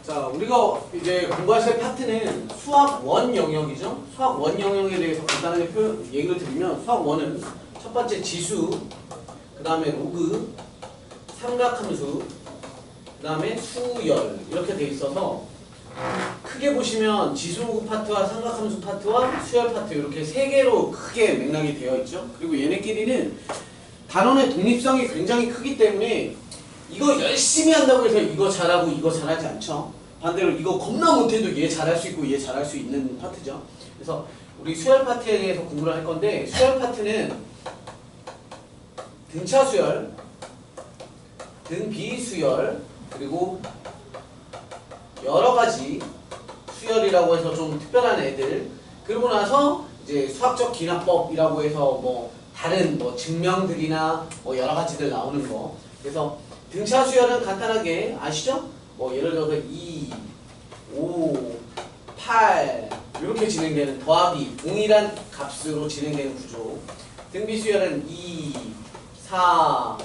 자, 우리가 이제 공부하실 파트는 수학 원 영역이죠. 수학 원 영역에 대해서 간단하게 얘기를 드리면 수학 원은 첫 번째 지수, 그 다음에 로그, 삼각함수, 그 다음에 수열 이렇게 돼 있어서 크게 보시면 지수 파트와 삼각함수 파트와 수열 파트 이렇게 세 개로 크게 맥락이 되어 있죠. 그리고 얘네끼리는 단원의 독립성이 굉장히 크기 때문에 이거 열심히 한다고 해서 이거 잘하고 이거 잘하지 않죠. 반대로 이거 겁나 못해도 얘 잘할 수 있고 얘 잘할 수 있는 파트죠. 그래서 우리 수열 파트에 대해서 공부를 할 건데 수열 파트는 등차 수열, 등비 수열, 그리고 여러 가지 수열이라고 해서 좀 특별한 애들, 그러고 나서 이제 수학적 기납법이라고 해서 뭐 다른 뭐 증명들이나 뭐 여러 가지들 나오는 거. 그래서 등차 수열은 간단하게 아시죠? 뭐 예를 들어서 2, 5, 8 이렇게 진행되는 더하기 동일한 값으로 진행되는 구조. 등비 수열은 2, 4,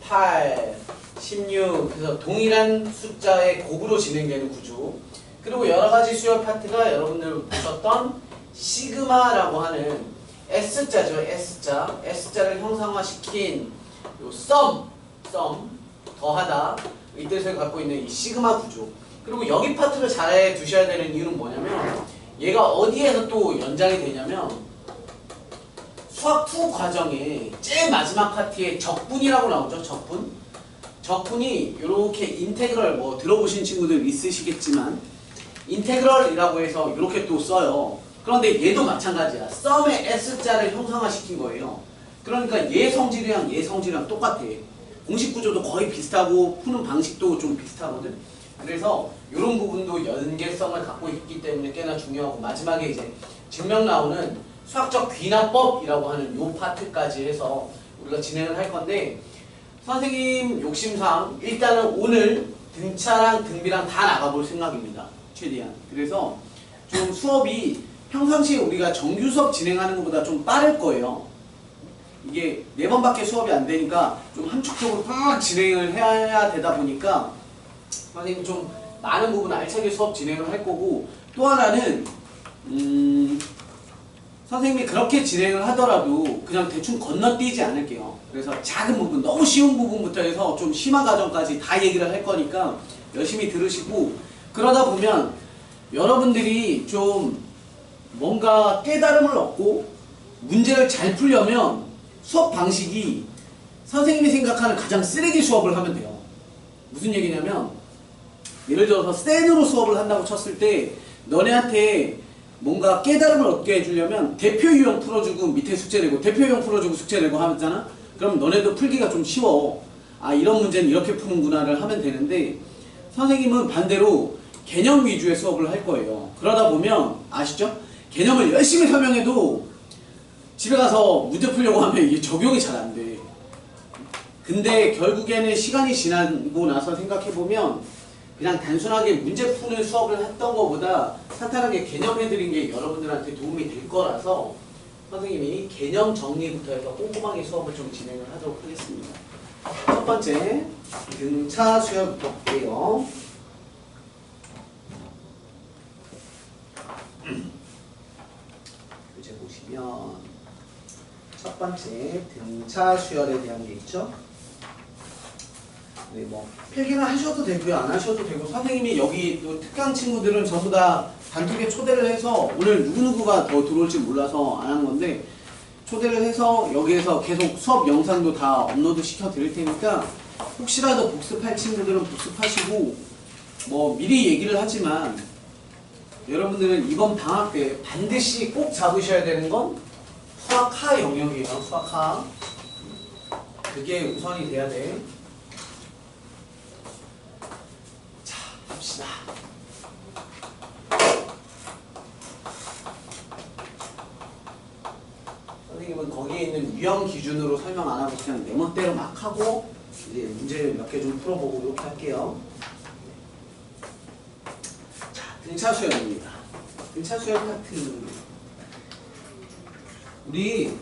8, 16 그래서 동일한 숫자의 곱으로 진행되는 구조. 그리고 여러 가지 수열 파트가 여러분들 보셨던 시그마라고 하는 S자죠. S자를 형상화시킨 요 썸, 더하다 이 뜻을 갖고 있는 이 시그마 구조. 그리고 여기 파트를 잘 두셔야 되는 이유는 뭐냐면 얘가 어디에서 또 연장이 되냐면 수학 2 과정에 제일 마지막 파트에 적분이라고 나오죠. 적분이 이렇게 인테그럴 뭐 들어보신 친구들 있으시겠지만 인테그럴이라고 해서 이렇게 또 써요. 그런데 얘도 마찬가지야. 썸의 S자를 형상화시킨 거예요. 그러니까 얘 성질이랑 똑같아. 공식 구조도 거의 비슷하고 푸는 방식도 좀 비슷하거든. 그래서 이런 부분도 연계성을 갖고 있기 때문에 꽤나 중요하고 마지막에 이제 증명 나오는 수학적 귀납법이라고 하는 요 파트까지 해서 우리가 진행을 할 건데 선생님 욕심상 일단은 오늘 등차랑 등비랑 다 나가볼 생각입니다. 최대한. 그래서 좀 수업이 평상시에 우리가 정규 수업 진행하는 것보다 좀 빠를 거예요. 이게 4번밖에 수업이 안 되니까 좀 함축적으로 막 진행을 해야 되다 보니까 선생님 좀 많은 부분 알차게 수업 진행을 할 거고 또 하나는 선생님이 그렇게 진행을 하더라도 그냥 대충 건너뛰지 않을게요. 그래서 작은 부분, 너무 쉬운 부분부터 해서 좀 심한 과정까지 다 얘기를 할 거니까 열심히 들으시고 그러다 보면 여러분들이 좀 뭔가 깨달음을 얻고 문제를 잘 풀려면 수업 방식이 선생님이 생각하는 가장 쓰레기 수업을 하면 돼요. 무슨 얘기냐면 예를 들어서 센으로 수업을 한다고 쳤을 때 너네한테 뭔가 깨달음을 얻게 해주려면 대표 유형 풀어주고 밑에 숙제 내고 대표 유형 풀어주고 숙제 내고 하잖아? 그럼 너네도 풀기가 좀 쉬워. 아 이런 문제는 이렇게 푸는구나를 하면 되는데 선생님은 반대로 개념 위주의 수업을 할 거예요. 그러다 보면 아시죠? 개념을 열심히 설명해도 집에 가서 문제 풀려고 하면 이게 적용이 잘 안 돼. 근데 결국에는 시간이 지나고 나서 생각해보면 그냥 단순하게 문제 푸는 수업을 했던 것보다 탄탄하게 개념해드린 게 여러분들한테 도움이 될 거라서 선생님이 개념 정리부터 해서 꼼꼼하게 수업을 좀 진행을 하도록 하겠습니다. 첫 번째, 등차 수열부터 볼게요. 이제 보시면 첫 번째 등차 수열에 대한 게 있죠. 네, 뭐 필기는 하셔도 되고요, 안 하셔도 되고 선생님이 여기 특강 친구들은 전부 다 단톡에 초대를 해서 오늘 누구누구가 더 들어올지 몰라서 안 한 건데 초대를 해서 여기에서 계속 수업 영상도 다 업로드 시켜 드릴 테니까 혹시라도 복습할 친구들은 복습하시고 뭐 미리 얘기를 하지만 여러분들은 이번 방학 때 반드시 꼭 잡으셔야 되는 건 수학하 영역이에요. 수학하. 그게 우선이 돼야 돼. 자, 봅시다. 선생님은 거기에 있는 유형 기준으로 설명 안 하고 그냥 내 멋대로 막 하고 이제 문제 몇 개 좀 풀어보고 이렇게 할게요. 자, 등차 수열입니다. 등차 수열 파트. 우리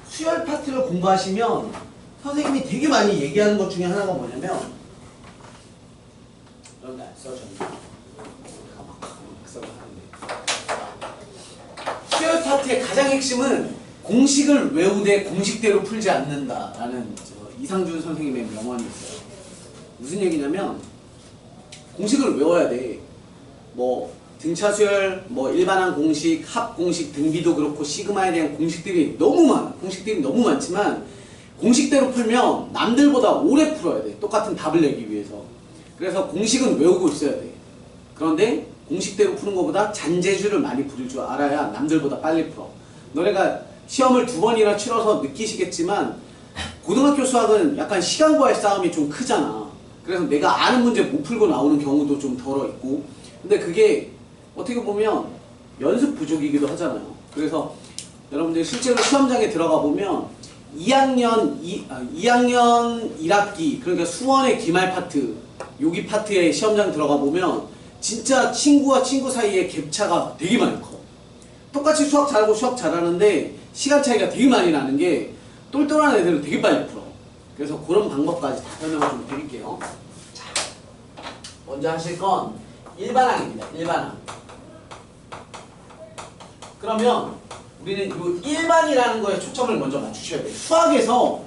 수열 파트를 공부하시면 선생님이 되게 많이 얘기하는 것 중에 하나가 뭐냐면 여러분들 안 써졌나? 파트의 가장 핵심은 공식을 외우되 공식대로 풀지 않는다라는 이상준 선생님의 명언이 있어요. 무슨 얘기냐면 공식을 외워야 돼. 뭐 등차수열, 뭐 일반항 공식, 합 공식, 등비도 그렇고 시그마에 대한 공식들이 너무 많아. 공식들이 너무 많지만 공식대로 풀면 남들보다 오래 풀어야 돼. 똑같은 답을 내기 위해서. 그래서 공식은 외우고 있어야 돼. 그런데 공식대로 푸는 것보다 잔재주를 많이 부릴 줄 알아야 남들보다 빨리 풀어. 너네가 시험을 2번이나 치러서 느끼시겠지만 고등학교 수학은 약간 시간과의 싸움이 좀 크잖아. 그래서 내가 아는 문제 못 풀고 나오는 경우도 좀 덜어 있고, 근데 그게 어떻게 보면 연습 부족이기도 하잖아요. 그래서 여러분들 실제로 시험장에 들어가 보면 2학년 1학기, 그러니까 수원의 기말 파트, 요기 파트에 시험장 들어가 보면 진짜 친구와 친구 사이에 갭차가 되게 많이 커. 똑같이 수학 잘하고 수학 잘하는데 시간 차이가 되게 많이 나는 게 똘똘한 애들은 되게 빨리 풀어. 그래서 그런 방법까지 다 설명을 좀 드릴게요. 자, 먼저 하실 건 일반항입니다. 일반항. 그러면 우리는 이 일반이라는 거에 초점을 먼저 맞추셔야 돼요. 수학에서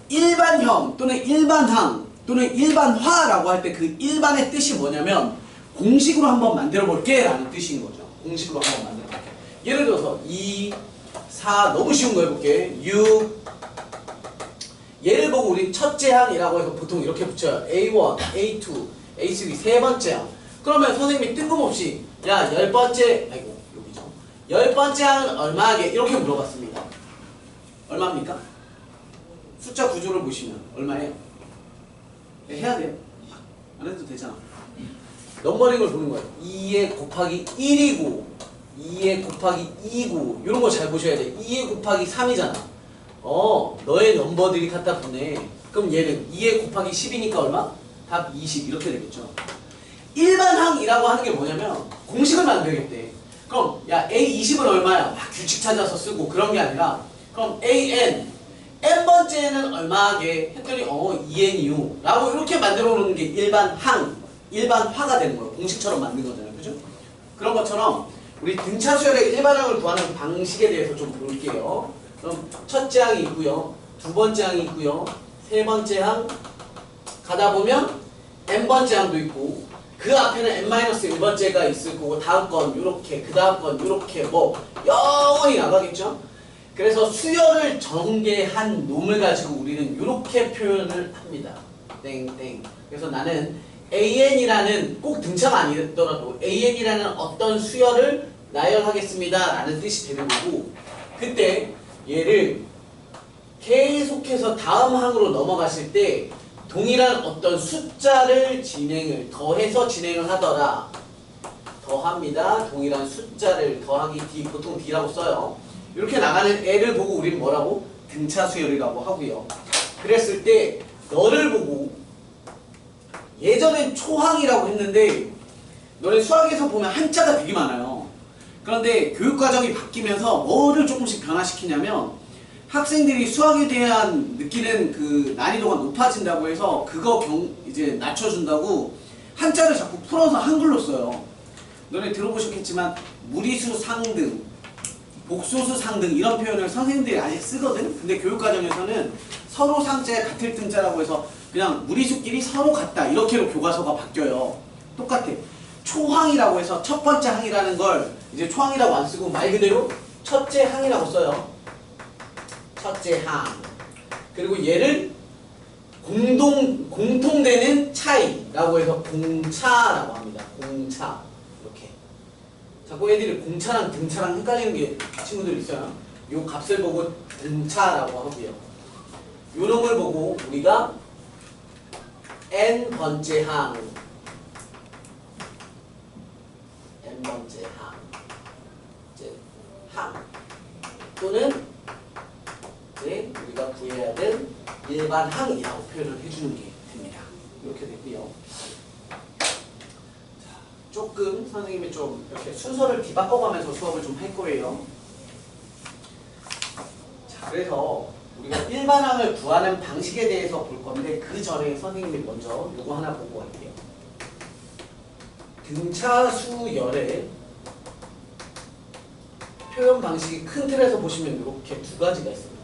일반형 또는 일반항 또는 일반화라고 할 때 그 일반의 뜻이 뭐냐면 공식으로 한번 만들어 볼게 라는 뜻인 거죠. 공식으로 한번 만들어 볼게. 예를 들어서 2, 4 너무 쉬운 거 해볼게. 6. 얘를 보고 우리 첫째 항이라고 해서 보통 이렇게 붙여요. A1, A2, A3 세 번째 항. 그러면 선생님이 뜬금없이 야 10번째, 아이고 여기죠. 10번째 항은 얼마게? 이렇게 물어봤습니다. 얼마입니까? 숫자 구조를 보시면 얼마예요? 해야 돼요. 안 해도 되잖아. 넘버링을 보는 거예요. 2에 곱하기 1이고 2에 곱하기 2고 이런 거 잘 보셔야 돼. 2에 곱하기 3이잖아. 너의 넘버들이 갖다 붙네. 그럼 얘는 2에 곱하기 10이니까 얼마? 답 20 이렇게 되겠죠. 일반항이라고 하는 게 뭐냐면 공식을 만들겠대. 그럼 야 A20은 얼마야? 막 규칙 찾아서 쓰고 그런 게 아니라 그럼 AN n번째는 얼마게? 했더니 2n이요 라고 이렇게 만들어 놓는 게 일반항, 일반화가 되는 거예요. 공식처럼 만든 거잖아요. 그죠? 그런 것처럼 우리 등차수열의 일반항을 구하는 방식에 대해서 좀 볼게요. 그럼 첫째 항이 있고요. 두 번째 항이 있고요. 세 번째 항 가다 보면 n번째 항도 있고 그 앞에는 n-1번째가 있을 거고 다음 건 요렇게 그 다음 건 요렇게 뭐 영원히 나가겠죠? 그래서 수열을 전개한 놈을 가지고 우리는 요렇게 표현을 합니다. 땡땡. 그래서 나는 AN이라는 꼭 등차가 아니더라도 AN이라는 어떤 수열을 나열하겠습니다 라는 뜻이 되는 거고 그때 얘를 계속해서 다음 항으로 넘어가실 때 동일한 어떤 숫자를 더해서 진행을 하더라. 더합니다. 동일한 숫자를 더하기 D, 보통 D라고 써요. 이렇게 나가는 애를 보고 우리는 뭐라고? 등차수열이라고 하고요. 그랬을 때 너를 보고 예전엔 초항이라고 했는데 너네 수학에서 보면 한자가 되게 많아요. 그런데 교육과정이 바뀌면서 뭐를 조금씩 변화시키냐면 학생들이 수학에 대한 느끼는 그 난이도가 높아진다고 해서 그거 이제 낮춰준다고 한자를 자꾸 풀어서 한글로 써요. 너네 들어보셨겠지만 무리수 상등, 복소수 상등 이런 표현을 선생님들이 아직 쓰거든? 근데 교육과정에서는 서로 상자에 같을 등자라고 해서 그냥 무리수끼리 서로 같다 이렇게로 교과서가 바뀌어요. 똑같아. 초항이라고 해서 첫 번째 항이라는 걸 이제 초항이라고 안 쓰고 말 그대로 첫째 항이라고 써요. 첫째 항. 그리고 얘를 공통되는 차이라고 해서 공차라고 합니다. 공차. 이렇게. 자꾸 애들이 공차랑 등차랑 헷갈리는 게 친구들 있어요. 요 값을 보고 등차라고 하고요. 요 놈을 보고 우리가 n번째 항. n번째 항. 이제 항. 또는 우리가 구해야 될 일반항이라고 표현을 해주는 게 됩니다. 이렇게 됐고요. 자, 조금 선생님이 좀 이렇게 순서를 뒤바꿔가면서 수업을 좀 할 거예요. 자, 그래서 우리가 일반항을 구하는 방식에 대해서 볼 건데 그 전에 선생님이 먼저 이거 하나 보고 갈게요. 등차수열의 표현 방식이 큰 틀에서 보시면 이렇게 두 가지가 있습니다.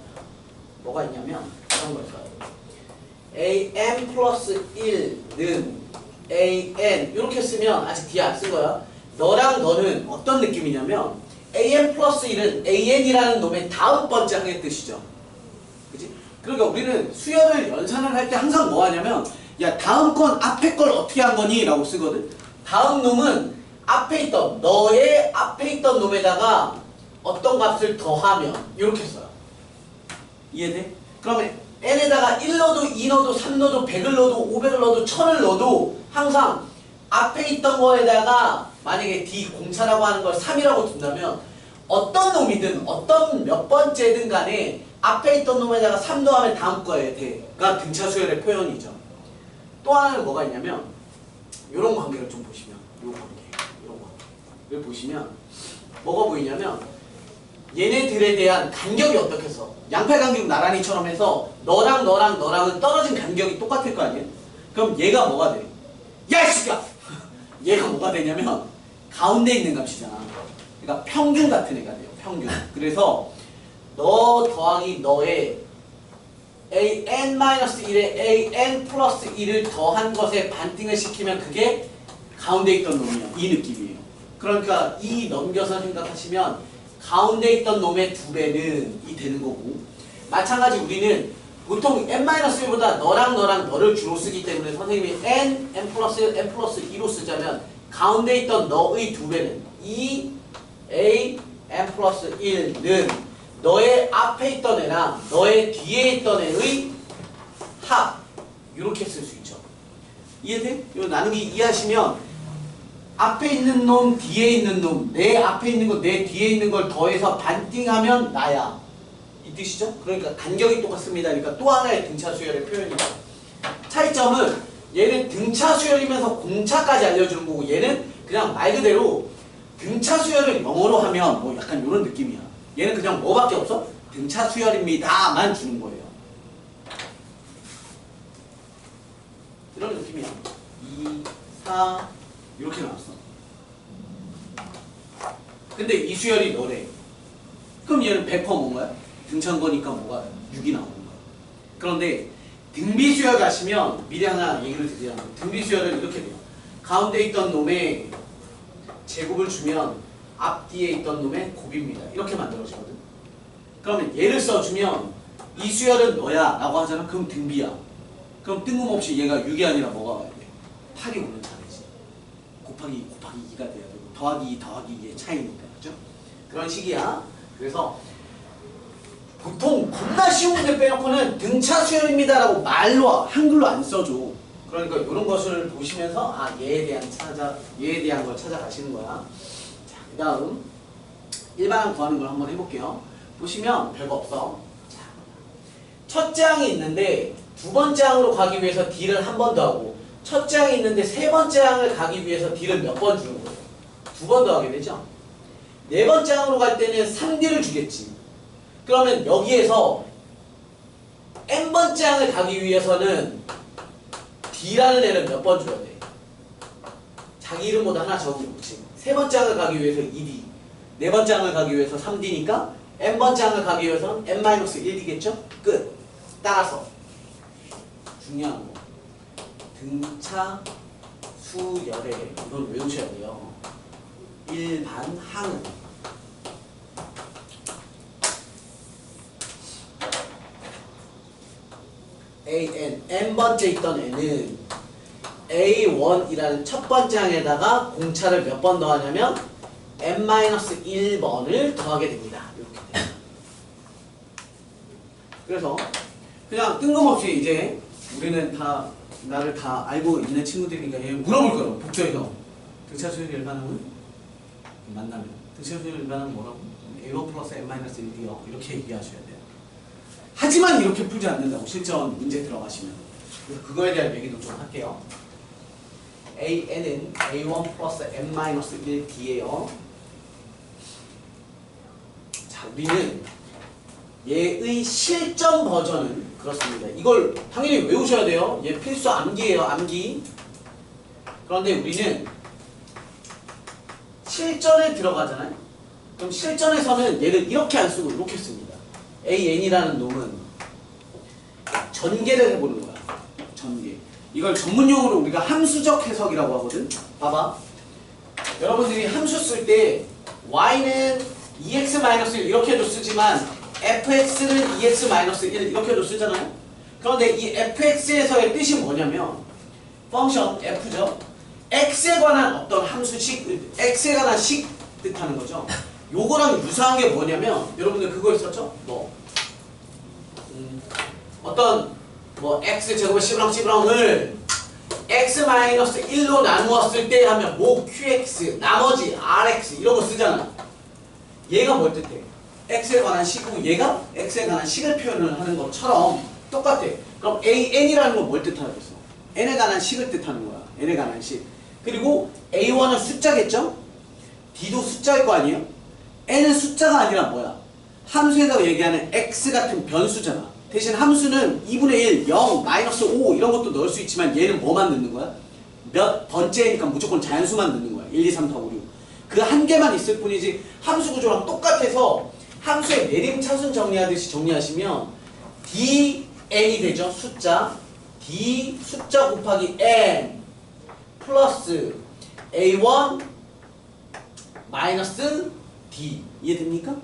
뭐가 있냐면 이런 걸 써요. an 플러스 1는 an 이렇게 쓰면 아직 뒤에 안 쓴 거야. 너랑 너는 어떤 느낌이냐면 an 플러스 1은 an이라는 놈의 다음 번째 항의 뜻이죠. 그치? 그러니까 우리는 수열을 연산을 할 때 항상 뭐 하냐면 야 다음 건 앞에 걸 어떻게 한 거니? 라고 쓰거든. 다음 놈은 앞에 있던 너의 앞에 있던 놈에다가 어떤 값을 더하면 이렇게 써요. 이해돼? 그러면 n에다가 1 넣어도 2 넣어도 3 넣어도 100을 넣어도 500을 넣어도 1000을 넣어도 항상 앞에 있던 거에다가 만약에 d 공차라고 하는 걸 3이라고 둔다면 어떤 놈이든 어떤 몇 번째든 간에 앞에 있던 놈에다가 3 더하면 다음 거에 대가 등차 수열의 표현이죠. 또 하나는 뭐가 있냐면 이런 관계를 좀 보시면 이 관계 이런 관계를 보시면 뭐가 보이냐면 얘네들에 대한 간격이 어떻겠어? 양팔간격 나란히처럼 해서 너랑은 떨어진 간격이 똑같을 거 아니에요? 그럼 얘가 뭐가 돼? 야 이 새끼야! 얘가 뭐가 되냐면 가운데 있는 값이잖아. 그러니까 평균 같은 애가 돼요. 평균. 그래서 너 더하기 너의 an-1에 an 플러스 1을 더한 것에 반띵을 시키면 그게 가운데 있던 놈이야. 이 느낌이에요. 그러니까 이 넘겨서 생각하시면 가운데 있던 놈의 2배는 이 되는 거고, 마찬가지 우리는 보통 n-1보다 너랑 너를 주로 쓰기 때문에 선생님이 n 플러스 2로 쓰자면 가운데 있던 너의 2배는 이 a n 플러스 1는 너의 앞에 있던 애랑 너의 뒤에 있던 애의 합 이렇게 쓸 수 있죠. 이해돼? 이 나누기 이해하시면 앞에 있는 놈, 뒤에 있는 놈, 내 앞에 있는 거, 내 뒤에 있는 걸 더해서 반띵하면 나야. 이 뜻이죠? 그러니까 간격이 똑같습니다. 그러니까 또 하나의 등차 수열의 표현이죠. 차이점은 얘는 등차 수열이면서 공차까지 알려주는 거고 얘는 그냥 말 그대로 등차 수열을 영어로 하면 뭐 약간 이런 느낌이야. 얘는 그냥 뭐밖에 없어? 등차 수열입니다만 주는 거예요. 이런 느낌이야. 2, 4 이렇게 나왔어. 근데 이 수열이 너래. 그럼 얘는 100% 뭔가요? 등차인 거니까 뭐가 6이 나오는 거야. 그런데 등비 수열 가시면 미리 하나 얘기를 드리자면 등비 수열은 이렇게 돼요. 가운데 있던 놈의 제곱을 주면 앞뒤에 있던 놈의 곱입니다. 이렇게 만들어지거든. 그러면 얘를 써주면 이 수열은 너야 라고 하잖아. 그럼 등비야. 그럼 뜬금없이 얘가 6이 아니라 뭐가 와야 돼? 8이 오는 차례지. 곱하기 2가 돼야 되고 더하기 2의 차이니까. 그죠? 그런 식이야. 그래서 보통 겁나 쉬운 문제 빼놓고는 등차 수열입니다 라고 말로 한글로 안 써줘. 그러니까 이런 것을 보시면서 아 얘에 대한 걸 찾아가시는 거야. 자, 그 다음 일반항 구하는 걸 한번 해볼게요. 보시면 별거 없어. 자, 첫째 항이 있는데 두 번째 항으로 가기 위해서 D를 한 번 더 하고 첫째 항이 있는데 세 번째 항을 가기 위해서 D를 몇 번 주는 거예요? 2번 더 하게 되죠. 네 번째 항으로 갈 때는 3D를 주겠지. 그러면 여기에서 n번째 항을 가기 위해서는 D라는 애를 몇 번 줘야 돼? 자기 이름보다 하나 적어놓지. 세 번째 항을 가기 위해서 2D, 네 번째 항을 가기 위해서 3D니까 n번째 항을 가기 위해서는 n-1D겠죠? 끝. 따라서 중요한 거 등차 수열에 이건 외우셔야 돼요. 일반 항은 n번째 있던 n은 A1이라는 첫 번째 항에다가 공차를 몇 번 더하냐면 n-1번을 더하게 됩니다. 이렇게 돼요. 그래서 그냥 뜬금없이 이제 우리는 다 나를 다 알고 있는 친구들이니까 얘 물어볼 거예요. 복수해서 등차 수열 일반항은 만나면 등차 수열 일반항은 뭐라고? A1 플러스 n-1D요. 이렇게 얘기하셔야 돼요. 하지만 이렇게 풀지 않는다고 실전 문제 들어가시면. 그래서 그거에 대한 얘기도 좀 할게요. AN은 A1 플러스 n-1D예요. 자, 우리는 얘의 실전 버전은 그렇습니다. 이걸 당연히 외우셔야 돼요. 얘 필수 암기예요. 암기. 그런데 우리는 실전에 들어가잖아요. 그럼 실전에서는 얘를 이렇게 안 쓰고 이렇게 씁니다. AN이라는 놈은 전개를 해보는 거야. 전개. 이걸 전문용어로 우리가 함수적 해석이라고 하거든. 봐봐. 여러분들이 함수 쓸 때 y는 2x-1 이렇게도 쓰지만 fx는 2x-1 이렇게도 쓰잖아요. 그런데 이 fx에서의 뜻이 뭐냐면 펑션 f죠. x에 관한 어떤 함수식, x에 관한 식 뜻하는 거죠. 요거랑 유사한 게 뭐냐면 여러분들 그거 있었죠? 어떤 x제곱의 C를 x-1로 나누었을 때 하면 qx 나머지 rx 이런 거 쓰잖아. 얘가 뭘 뜻해? x에 관한 식이고 얘가 x에 관한 식을 표현을 하는 것처럼 똑같아. 그럼 an이라는 건 뭘 뜻하겠어? n에 관한 식을 뜻하는 거야. n에 관한 식. 그리고 a1은 숫자겠죠? d도 숫자일 거 아니에요? n은 숫자가 아니라 뭐야? 함수에서 얘기하는 x 같은 변수잖아. 대신 함수는 2분의 1, 0, 마이너스 5 이런 것도 넣을 수 있지만 얘는 뭐만 넣는 거야? 몇 번째니까 무조건 자연수만 넣는 거야. 1, 2, 3, 4, 5, 6. 그 한 개만 있을 뿐이지 함수 구조랑 똑같아서 함수의 내림차순 정리하듯이 정리하시면 dn이 되죠. 숫자. d 숫자 곱하기 n 플러스 a1 마이너스 d. 이해됩니까?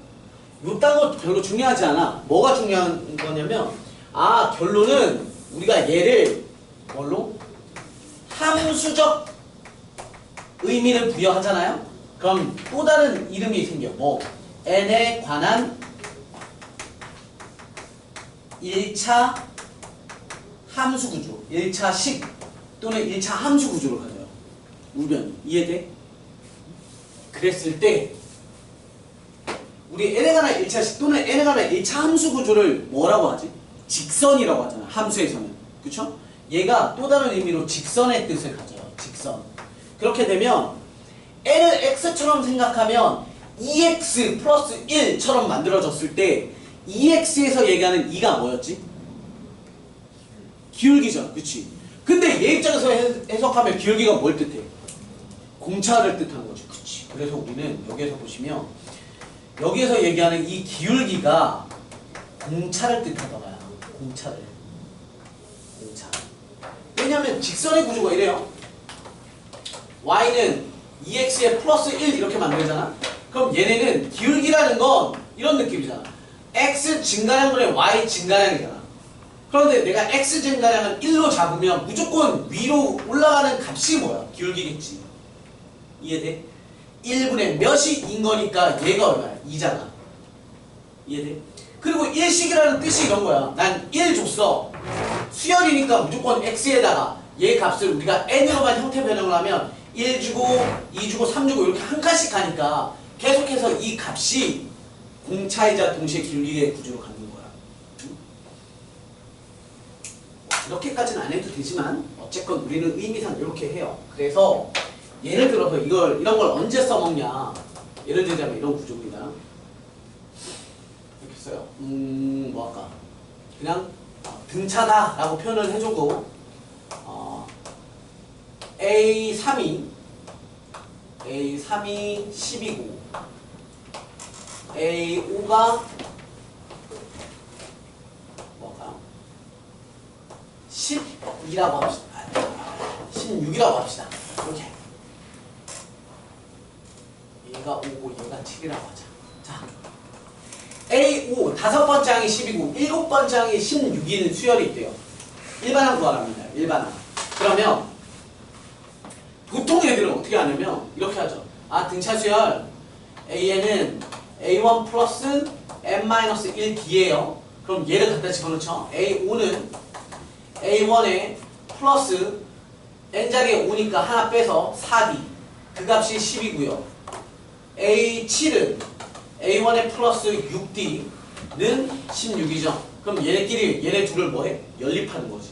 요딴 거 별로 중요하지 않아. 뭐가 중요한 거냐면 결론은 우리가 얘를 뭘로? 함수적 의미를 부여하잖아요. 그럼 또 다른 이름이 생겨. n에 관한 1차 함수 구조, 1차 식 또는 1차 함수 구조로 가져요. 우변. 이해돼? 그랬을 때 우리 n에 관한 1차 식 또는 n에 관한 1차 함수 구조를 뭐라고 하지? 직선이라고 하잖아. 함수에서는. 그쵸? 얘가 또 다른 의미로 직선의 뜻을 가져요. 직선. 그렇게 되면 n을 x처럼 생각하면 2x 플러스 1처럼 만들어졌을 때 2x에서 얘기하는 2가 뭐였지? 기울기죠. 그치? 근데 얘 입장에서 해석하면 기울기가 뭘 뜻해? 공차를 뜻하는 거죠. 그치? 그래서 우리는 여기에서 보시면 여기에서 얘기하는 이 기울기가 공차를 뜻하더라요. 공차를. 공차. 왜냐면 직선의 구조가 이래요. y는 2x에 플러스 1 이렇게 만들잖아. 그럼 얘네는 기울기라는 건 이런 느낌이잖아. x 증가량분의 y 증가량이잖아. 그런데 내가 x 증가량을 1로 잡으면 무조건 위로 올라가는 값이 뭐야? 기울기겠지. 이해돼? 1분의 몇이 인 거니까 얘가 얼마야? 2잖아. 이해돼? 그리고 일식이라는 뜻이 이런 거야. 난 1 줬어. 수열이니까 무조건 x에다가 얘 값을 우리가 n으로만 형태 변형을 하면 1 주고 2 주고 3 주고 이렇게 한 칸씩 가니까 계속해서 이 값이 공차이자 동시에 기울기의 구조로 가는 거야. 이렇게까지는 안 해도 되지만 어쨌건 우리는 의미상 이렇게 해요. 그래서 예를 들어서 이런 걸 언제 써먹냐. 예를 들자면 이런 구조입니다. 이렇게 써요. 뭐 할까? 그냥 등차다 라고 표현을 해주고 A3이 10이고 A5가 뭐가 12라고 합시다. 16이라고 합시다. 이렇게 얘가 5고 얘가 7이라고 하자. 자, A5 다섯 번째 항이 10이고 일곱 번째 항이 16인 수열이 있대요. 일반항 구하랍니다. 일반항. 그러면 보통 애들은 어떻게 하냐면 이렇게 하죠. 등차 수열 A에는 A1 플러스 n-1d예요. 그럼 얘를 갖다 집어넣죠. A5는 A1에 플러스 n자리에 5니까 하나 빼서 4d. 그 값이 10이고요. A7은 A1에 플러스 6d는 16이죠. 그럼 얘네 둘을 뭐해? 연립하는 거지.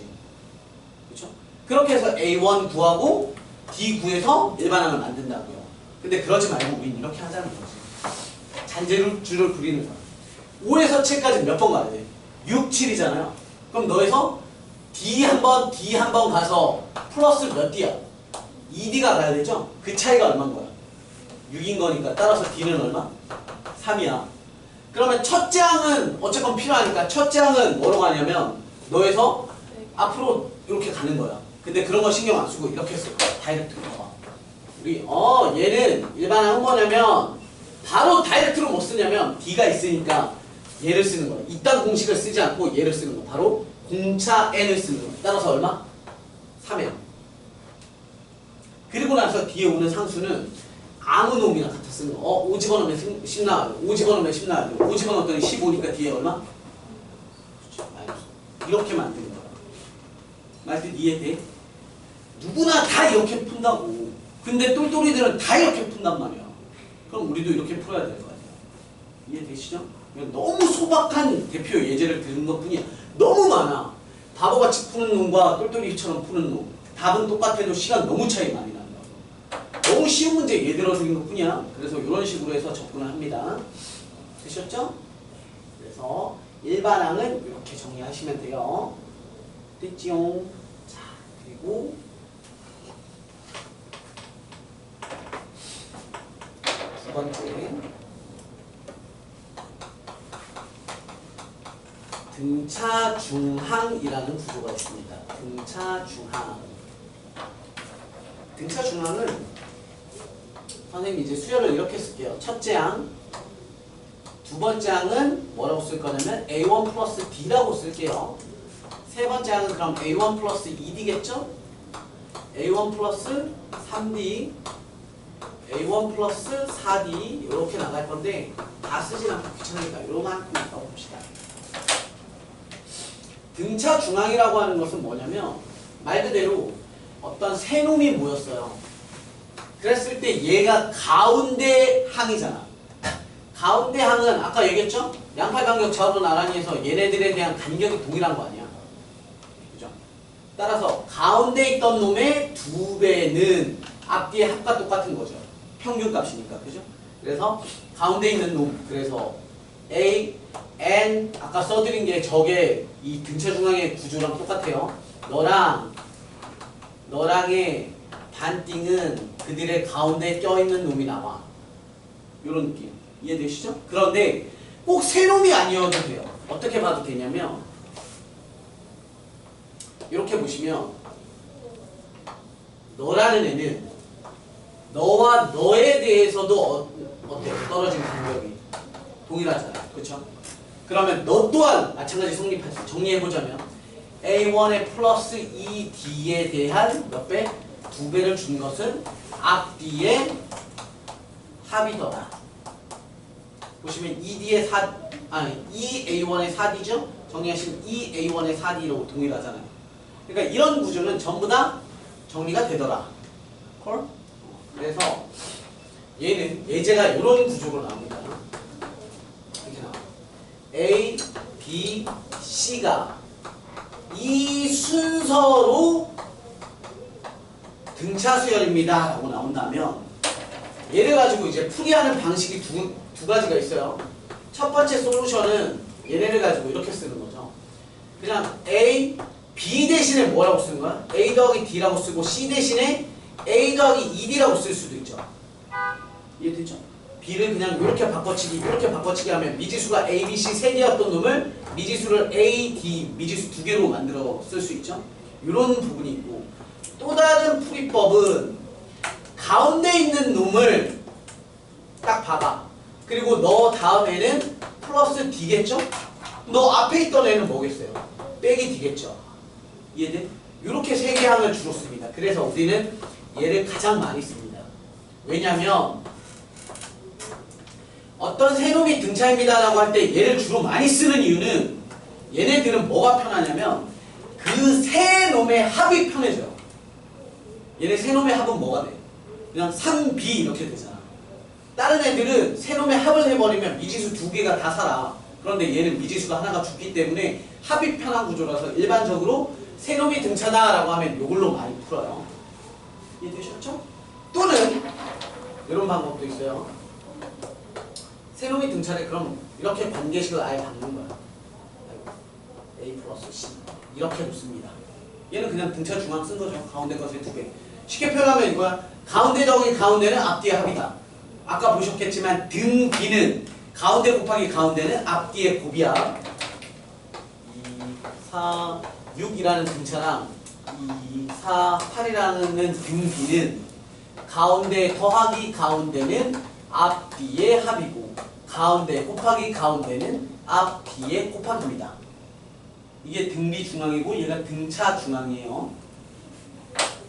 그렇죠? 그렇게 해서 A1 구하고 D 구해서 일반항을 만든다고요. 근데 그러지 말고 우린 이렇게 하자는 거지. 잔재주를 부리는 사람. 5에서 7까지 몇 번 가야 돼? 6, 7이잖아요. 그럼 너에서 D 한 번 가서 플러스 몇 D야? 2D가 가야 되죠? 그 차이가 얼마인 거야? 6인 거니까 따라서 D는 얼마? 3이야. 그러면 첫째 항은 어쨌건 필요하니까 첫째 항은 뭐로 가냐면 너에서 앞으로 이렇게 가는 거야. 근데 그런 거 신경 안 쓰고 이렇게 쓸 거야. 다이렉트로 봐봐. 우리 얘는 일반항은 뭐냐면 바로 다이렉트로 못 쓰냐면 D가 있으니까 얘를 쓰는 거야. 이딴 공식을 쓰지 않고 얘를 쓰는 거. 바로 공차 n을 쓰는 거야. 따라서 얼마? 3n. 그리고 나서 뒤에 오는 상수는 아무 놈이나 갖다 쓰는 거. 5 집어넣으면 10 나와요. 5 집어넣으면 10 나와요. 5 집어넣었더니 15니까 뒤에 얼마? 그렇죠. 마이너스. 이렇게 만드는 거야. 말뜻 이해돼? 누구나 다 이렇게 푼다고. 근데 똘똘이들은 다 이렇게 푼단 말이야. 그럼 우리도 이렇게 풀어야 될 거 아니야. 이해되시죠? 너무 소박한 대표 예제를 드는 것 뿐이야. 너무 많아. 바보같이 푸는 놈과 똘똘이처럼 푸는 놈. 답은 똑같아도 시간 너무 차이 많이 난다. 너무 쉬운 문제 예 들어드린 것 뿐이야. 그래서 이런 식으로 해서 접근을 합니다. 되셨죠? 그래서 일반항은 이렇게 정리하시면 돼요. 됐지요? 자, 그리고 두 번째 등차 중항이라는 구조가 있습니다. 등차 중항. 등차 중항은 선생님이 이제 수열을 이렇게 쓸게요. 첫째 항, 두 번째 항은 뭐라고 쓸 거냐면 A1 플러스 D라고 쓸게요. 세 번째 항은 그럼 A1 플러스 2D겠죠? A1 플러스 3D, A1 플러스 4D 이렇게 나갈 건데 다 쓰진 않고 귀찮으니까 요만큼 있다고 봅시다. 등차 중항이라고 하는 것은 뭐냐면 말 그대로 어떤 세 놈이 모였어요. 그랬을 때 얘가 가운데 항이잖아. 가운데 항은 아까 얘기했죠? 양팔 간격 좌우로 나란히 해서 얘네들에 대한 간격이 동일한 거 아니야. 그죠? 따라서 가운데 있던 놈의 2배는 앞뒤의 합과 똑같은 거죠. 평균값이니까. 그죠? 그래서 가운데 있는 놈. 그래서 A, N 아까 써드린 게 저게 이 등차 중앙의 구조랑 똑같아요. 너랑의 반띵은 그들의 가운데 껴있는 놈이 나와. 요런 느낌. 이해되시죠? 그런데 꼭 세 놈이 아니어도 돼요. 어떻게 봐도 되냐면 이렇게 보시면 너라는 애는 너와 너에 대해서도 어때요? 떨어진 간격이 동일하잖아요. 그렇죠? 그러면 너 또한 마찬가지 성립하지. 정리해보자면 A1의 플러스 2D에 대한 몇 배? 2배를 준 것은 앞뒤의 합이더라. 보시면 2A1의 4D죠? 정리하시면 2A1의 4D로 동일하잖아요. 그러니까 이런 구조는 전부 다 정리가 되더라. 콜? 그래서 얘는 예제가 이런 구조로 나옵니다. 이렇게 나와. A, B, C가 이 순서로 등차 수열입니다 라고 나온다면 얘를 가지고 이제 풀이하는 방식이 두 가지가 있어요. 첫 번째 솔루션은 얘네를 가지고 이렇게 쓰는 거죠. 그냥 A, B 대신에 뭐라고 쓰는 거야? A 더하기 D라고 쓰고 C 대신에 A 더하기 2D라고 쓸 수도 있죠. 이해되죠? B를 그냥 이렇게 바꿔치기 하면 미지수가 A, B, C 3개였던 놈을 미지수를 A, D, 미지수 2개로 만들어 쓸 수 있죠. 이런 부분이 있고 또 다른 풀이법은 가운데 있는 놈을 딱 봐봐. 그리고 너 다음에는 플러스 D겠죠? 너 앞에 있던 애는 뭐겠어요? 빼기 D겠죠? 이해돼? 이렇게 세 개 항을 주로 씁니다. 그래서 우리는 얘를 가장 많이 씁니다. 왜냐면 어떤 세 놈이 등차입니다 라고 할 때 얘를 주로 많이 쓰는 이유는 얘네들은 뭐가 편하냐면 그 세 놈의 합이 편해져요. 얘네 세 놈의 합은 뭐가 돼? 그냥 3B 이렇게 되잖아. 다른 애들은 세 놈의 합을 해버리면 미지수 2개가 다 살아. 그런데 얘는 미지수가 하나가 죽기 때문에 합이 편한 구조라서 일반적으로 세 놈이 등차다 라고 하면 이걸로 많이 풀어요. 이해되셨죠? 또는 이런 방법도 있어요. 세 놈이 등차를 그럼 이렇게 관계식을 아예 받는 거야. A 플러스 C 이렇게 놓습니다. 얘는 그냥 등차 중앙 쓴 거죠. 가운데 것의 2배. 쉽게 표현하면 이거야. 가운데 더하기 가운데는 앞뒤의 합이다. 아까 보셨겠지만 등 B는 가운데 곱하기 가운데는 앞뒤의 곱이야. 2, 4, 6이라는 등차랑 2, 4, 8이라는 등비는 가운데 더하기 가운데는 앞뒤의 합이고 가운데 곱하기 가운데는 앞뒤의 곱합입니다. 이게 등비 중앙이고 얘가 등차 중앙이에요.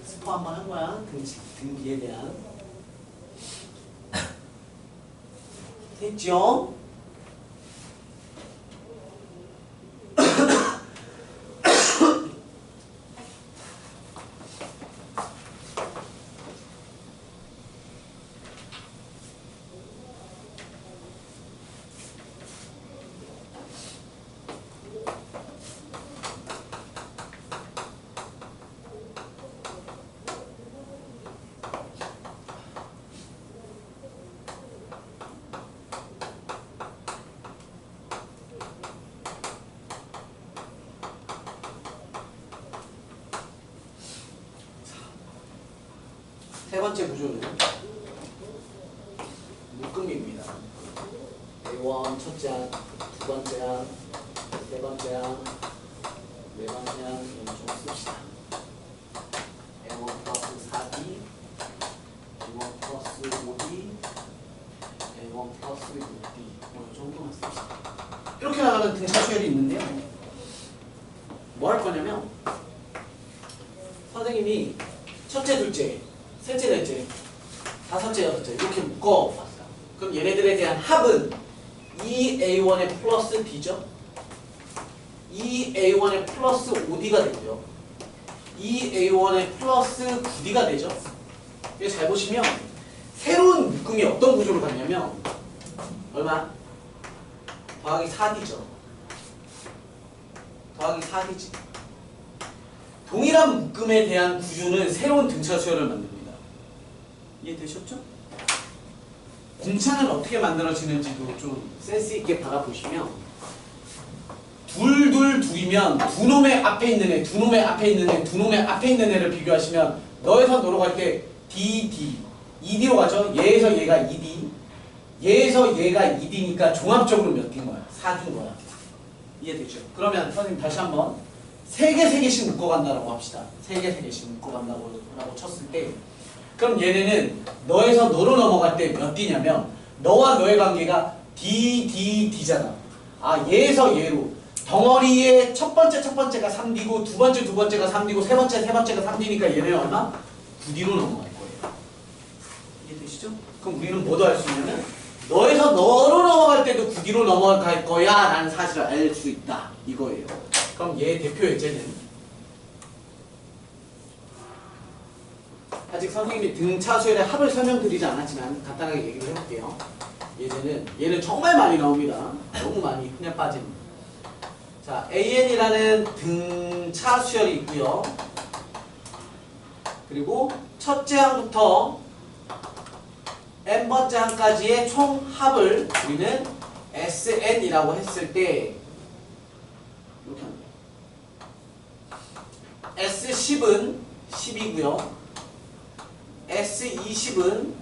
스포 한번 한 거야. 등비에 대한. 됐죠? 세 번째 구조는 묶음입니다. A1 첫째 항, 두 번째 항, 세 번째 항, 네 번째 항 이런 좀 씁시다. A1 플러스 4D, A1 플러스 5D, A1 플러스 6D 뭐 이 정도만 씁시다. 이렇게 나가는 등차 수열이 있는데요. 뭐 할 거냐면 선생님이 첫째, 둘째 셋째, 넷째, 다섯째, 여섯째 이렇게 묶어봤어요. 그럼 얘네들에 대한 합은 2A1의 플러스 D죠. 2A1의 플러스 5D가 되고요. 2A1의 플러스 9D가 되죠. 이거 잘 보시면 새로운 묶음이 어떤 구조로 갔냐면 얼마? 더하기 4D죠. 더하기 4D지. 동일한 묶음에 대한 구조는 새로운 등차 수열을 만듭니다. 이해되셨죠? 공차는 어떻게 만들어지는지도 좀 센스 있게 바라보시면 둘이면 두 놈의 앞에 있는 애, 두 놈의 앞에 있는 애, 두 놈의 앞에 있는 애를 비교하시면 너에서 너로 갈 때 DD, ED로 가죠? 얘에서 얘가 ED, 얘에서 얘가 ED니까 종합적으로 몇 개인 거야? 4개인 거야. 이해되죠? 그러면 선생님 다시 한번 세 개씩 묶어간다라고 합시다. 세 개씩 묶어간다고 쳤을 때 그럼 얘네는 너에서 너로 넘어갈 때 몇 D냐면 너와 너의 관계가 DDD잖아. 아 얘에서 얘로 덩어리의 첫 번째가 3D고 두 번째가 3D고 세 번째가 3D니까 얘네는 얼마? 9D로 넘어갈 거예요. 이해되시죠? 그럼 우리는 뭐도 할 수 있냐면 너에서 너로 넘어갈 때도 9D로 넘어갈 거야 라는 사실을 알 수 있다 이거예요. 그럼 얘 대표 예제는 아직 선생님이 등차 수열의 합을 설명드리지 않았지만 간단하게 얘기를 해볼게요. 얘는 정말 많이 나옵니다. 너무 많이 그냥 빠짐. 자, AN이라는 등차 수열이 있고요. 그리고 첫째 항부터 n번째 항까지의 총 합을 우리는 SN이라고 했을 때 이렇게 합니다. S10은 10이고요. S20은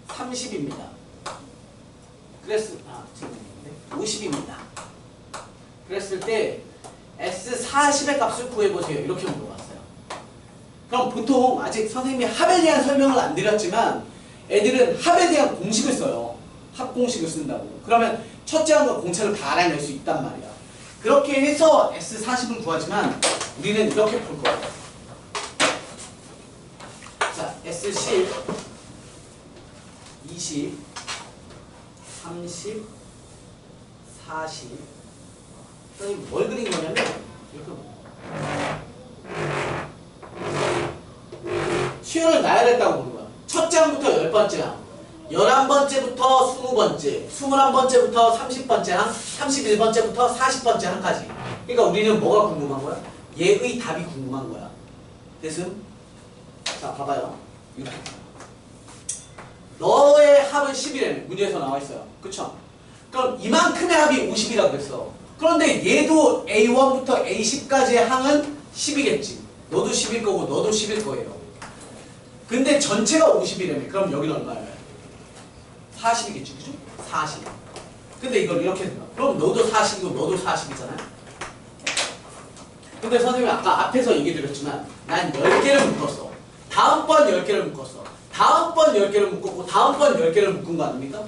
30입니다. 그랬을 50입니다. 그랬을 때 S40의 값을 구해보세요. 이렇게 물어봤어요. 그럼 보통 아직 선생님이 합에 대한 설명을 안 드렸지만 애들은 합에 대한 공식을 써요. 합 공식을 쓴다고. 그러면 첫째 항과 공차를 다 알아낼 수 있단 말이야. 그렇게 해서 S40을 구하지만 우리는 이렇게 풀 거예요. 자, S10, 20, 30, 40. 선생님 뭘 그린 거냐면 이렇게 수열을 나열했다고 보는 거야. 첫째 항부터 10번째 항, 11번째부터 20번째, 21번째부터 30번째 항, 31번째부터 40번째 항까지. 그러니까 우리는 뭐가 궁금한 거야? 얘의 답이 궁금한 거야. 됐음? 자, 봐봐요. 이렇게. 너의 합은 10이라며. 문제에서 나와 있어요. 그쵸? 그럼 이만큼의 합이 50이라고 그랬어. 그런데 얘도 A1부터 A10까지의 항은 10이겠지. 너도 10일 거고 너도 10일 거예요. 근데 전체가 50이라며. 그럼 여기는 얼마예요? 40이겠지, 그죠? 40. 근데 이걸 이렇게 된다. 그럼 너도 40이고 너도 40이잖아요. 근데 선생님이 아까 앞에서 얘기 드렸지만 난 10개를 묶었어. 다음번 10개를 묶었어. 다음번 10개를 묶었고 다음번 10개를 묶은 거 아닙니까?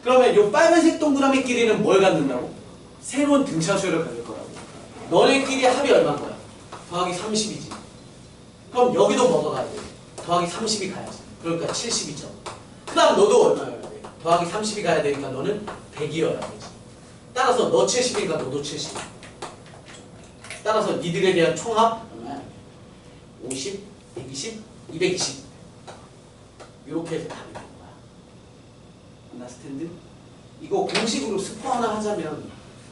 그러면 이 빨간색 동그라미 끼리는 뭘 갖는다고? 새로운 등차 수열을 가질 거라고. 너네끼리 합이 얼마인 거야? 더하기 30이지. 그럼 여기도 뭐가 가야 돼? 더하기 30이 가야지. 그러니까 72점. 그 다음 너도 얼마여야 돼? 더하기 30이 가야 되니까 너는 100이어야 되지. 따라서 너 70이니까 너도 70. 따라서 니들에 대한 총합 얼마야? 50, 120, 220. 이렇게 해서 답이 되는 거야. 안다스탠드? 이거 공식으로 스포 하나 하자면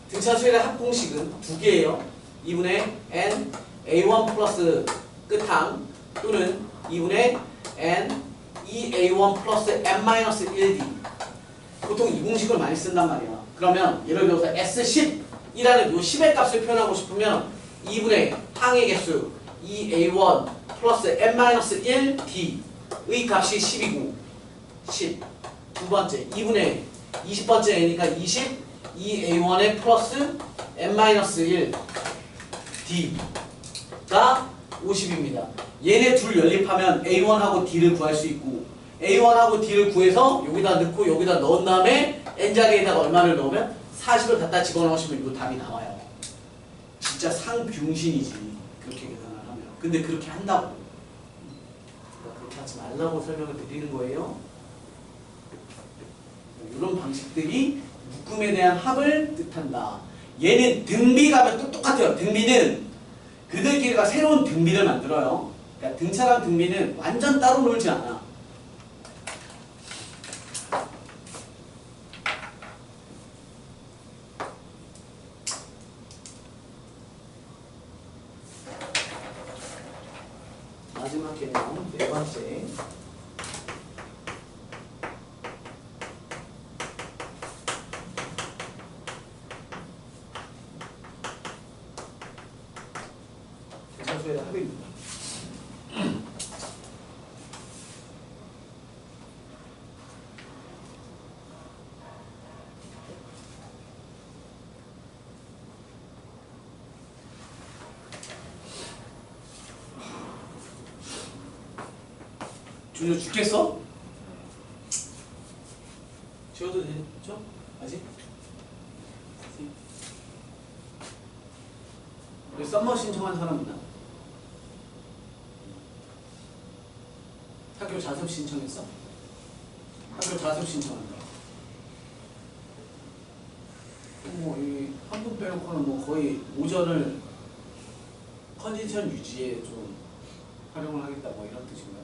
등차 수열의 합공식은 두 개예요. 2분의 n a1 플러스 끝항 또는 2분의 n 2a1 플러스 n-1d. 보통 이 공식을 많이 쓴단 말이야. 그러면 예를 들어서 S10이라는 요 10의 값을 표현하고 싶으면 2분의 항의 개수 2a1 플러스 n-1d의 값이 10이고 10. 두 번째 2분의 20번째 n이니까 20 2a1의 플러스 n-1 d가 50입니다. 얘네 둘 연립하면 a1하고 d를 구할 수 있고 a1하고 d를 구해서 여기다 넣고 여기다 넣은 다음에 n자리에다가 얼마를 넣으면 40을 갖다 집어넣으시면 이 답이 나와요. 진짜 상병신이지 그렇게 계산을 하면. 근데 그렇게 한다고. 그렇게 하지 말라고 설명을 드리는 거예요. 이런 방식들이 묶음에 대한 합을 뜻한다. 얘는 등비가 또 똑같아요. 등비는 그들끼리가 새로운 등비를 만들어요. 그러니까 등차랑 등비는 완전 따로 놀지 않아. 마지막 개념 네 번째. 등차수열의 합입니다. 준우 죽겠어? 지워도 되죠? 아직? 우리 썸머 신청한 사람 있나? 학교 자습 신청했어? 학교 자습 신청한다. 뭐 이 한 분 빼놓고는 뭐 거의 오전을 컨디션 유지에 좀 활용을 하겠다 뭐 이런 뜻인가요?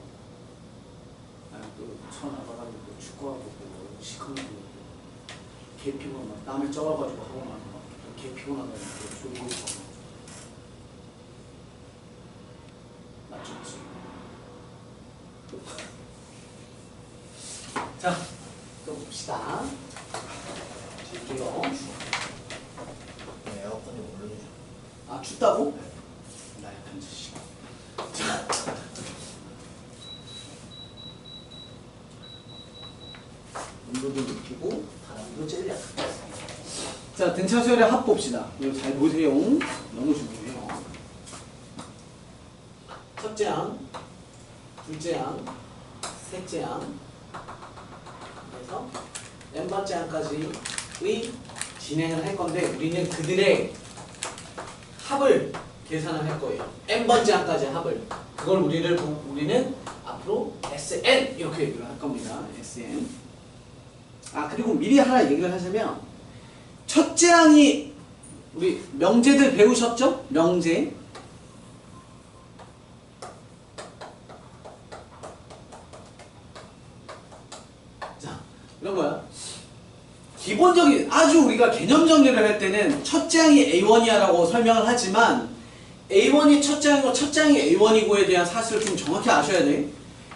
아니 또 천하가가지고 또 축구하고 또 시커멓고 개 피곤 막 땀에 쪄가지고 하고 나서 개 피곤하다고 또 졸고 있고 맞죠? 자, 또 봅시다. 볼게요. 에어컨이 올려주죠. 아, 춥다고? 나 약간 지 자. 온도도 높이고 바람도 제일 약합니다. 자, 등차 수열의 합 봅시다. 이거 잘 보세요. 너무 중요해요. 첫째 항, 둘째 항, 셋째 항, 그래서 n번째 항까지의 진행을 할 건데 우리는 그들의 합을 계산을 할 거예요. n번째 항까지 합을. 그걸 우리는 앞으로 Sn 이렇게 얘기를 할 겁니다. Sn. 아, 그리고 미리 하나 얘기를 하자면 첫째 항이 우리 명제들 배우셨죠? 명제. 자, 이런 거야. 기본적인 아주 우리가 개념 정리를 할 때는 첫째 항이 A1이야 라고 설명을 하지만 A1이 첫째 항이고 첫째 항이 A1이고에 대한 사실을 좀 정확히 아셔야 돼.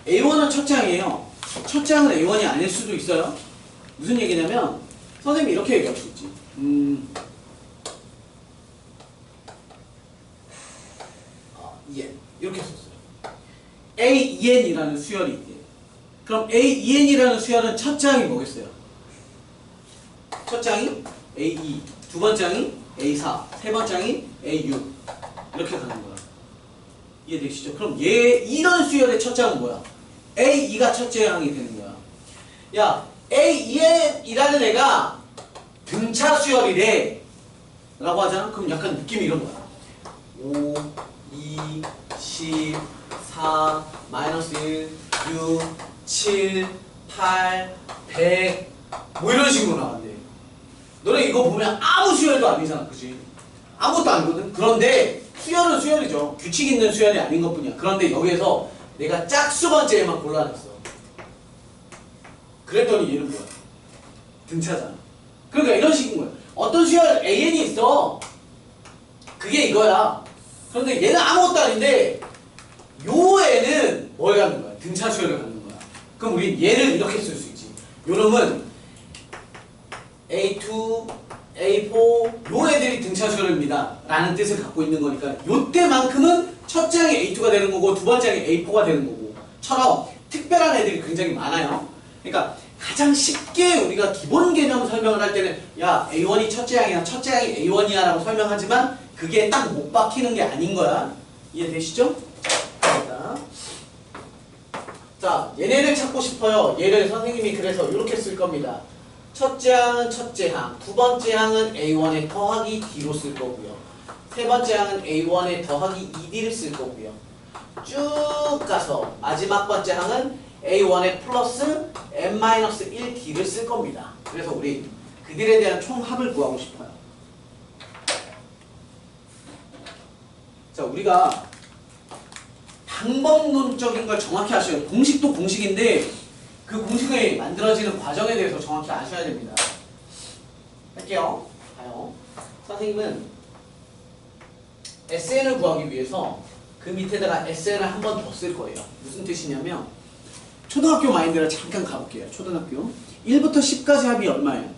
A1은 첫째 항이에요. 첫째 항은 A1이 아닐 수도 있어요. 무슨 얘기냐면 선생님이 이렇게 얘기할 수 있지. 이렇게 썼어요. A2n이라는 수열이 있대. 그럼 A2n이라는 수열은 첫 장이 뭐겠어요? 첫 장이 A2, 두 번째 장이 A4, 세 번째 장이 A6 이렇게 가는 거야. 이해되시죠? 그럼 이런 수열의 첫 장은 뭐야? A2가 첫째 장이 되는 거야. 야, A2n이라는 애가 등차 수열이래 라고 하잖아? 그럼 약간 느낌이 이런 거야. 5, 2, 10, 4, 마이너스 1, 6, 7, 8, 100 뭐 이런 식으로 나간대. 너네 이거 보면 아무 수열도 아니잖아. 그치? 아무것도 아니거든? 그런데 수열은 수열이죠. 규칙 있는 수열이 아닌 것 뿐이야. 그런데 여기에서 내가 짝수 번째에만 골라냈어. 그랬더니 얘는 뭐야? 등차잖아. 그러니까 이런 식인 거야. 어떤 수열 AN이 있어. 그게 이거야. 그런데 얘는 아무것도 아닌데 요 애는 뭘 갖는 거야? 등차 수열을 갖는 거야. 그럼 우린 얘를 이렇게 쓸 수 있지. 요놈은 A2, A4 요 애들이 등차 수열입니다 라는 뜻을 갖고 있는 거니까 요때만큼은 첫 장이 A2가 되는 거고 두 번째 장이 A4가 되는 거고 처럼 특별한 애들이 굉장히 많아요. 그러니까 가장 쉽게 우리가 기본 개념 설명을 할 때는 야 A1이 첫째 장이야 첫째 장이 A1이야 라고 설명하지만 그게 딱 못 박히는 게 아닌 거야. 이해되시죠? 자, 얘네를 찾고 싶어요. 얘를 선생님이 그래서 이렇게 쓸 겁니다. 첫째 항은 첫째 항, 두 번째 항은 A1에 더하기 D로 쓸 거고요. 세 번째 항은 A1에 더하기 2D를 쓸 거고요. 쭉 가서 마지막 번째 항은 A1에 플러스 M-1D를 쓸 겁니다. 그래서 우리 그들에 대한 총합을 구하고 싶어요. 자, 우리가 방법론적인 걸 정확히 아셔야 돼요. 공식도 공식인데 그 공식이 만들어지는 과정에 대해서 정확히 아셔야 됩니다. 할게요. 봐요. 선생님은 SN을 구하기 위해서 그 밑에다가 SN을 한 번 더 쓸 거예요. 무슨 뜻이냐면 초등학교 마인드를 잠깐 가볼게요. 초등학교 1부터 10까지 합이 얼마예요?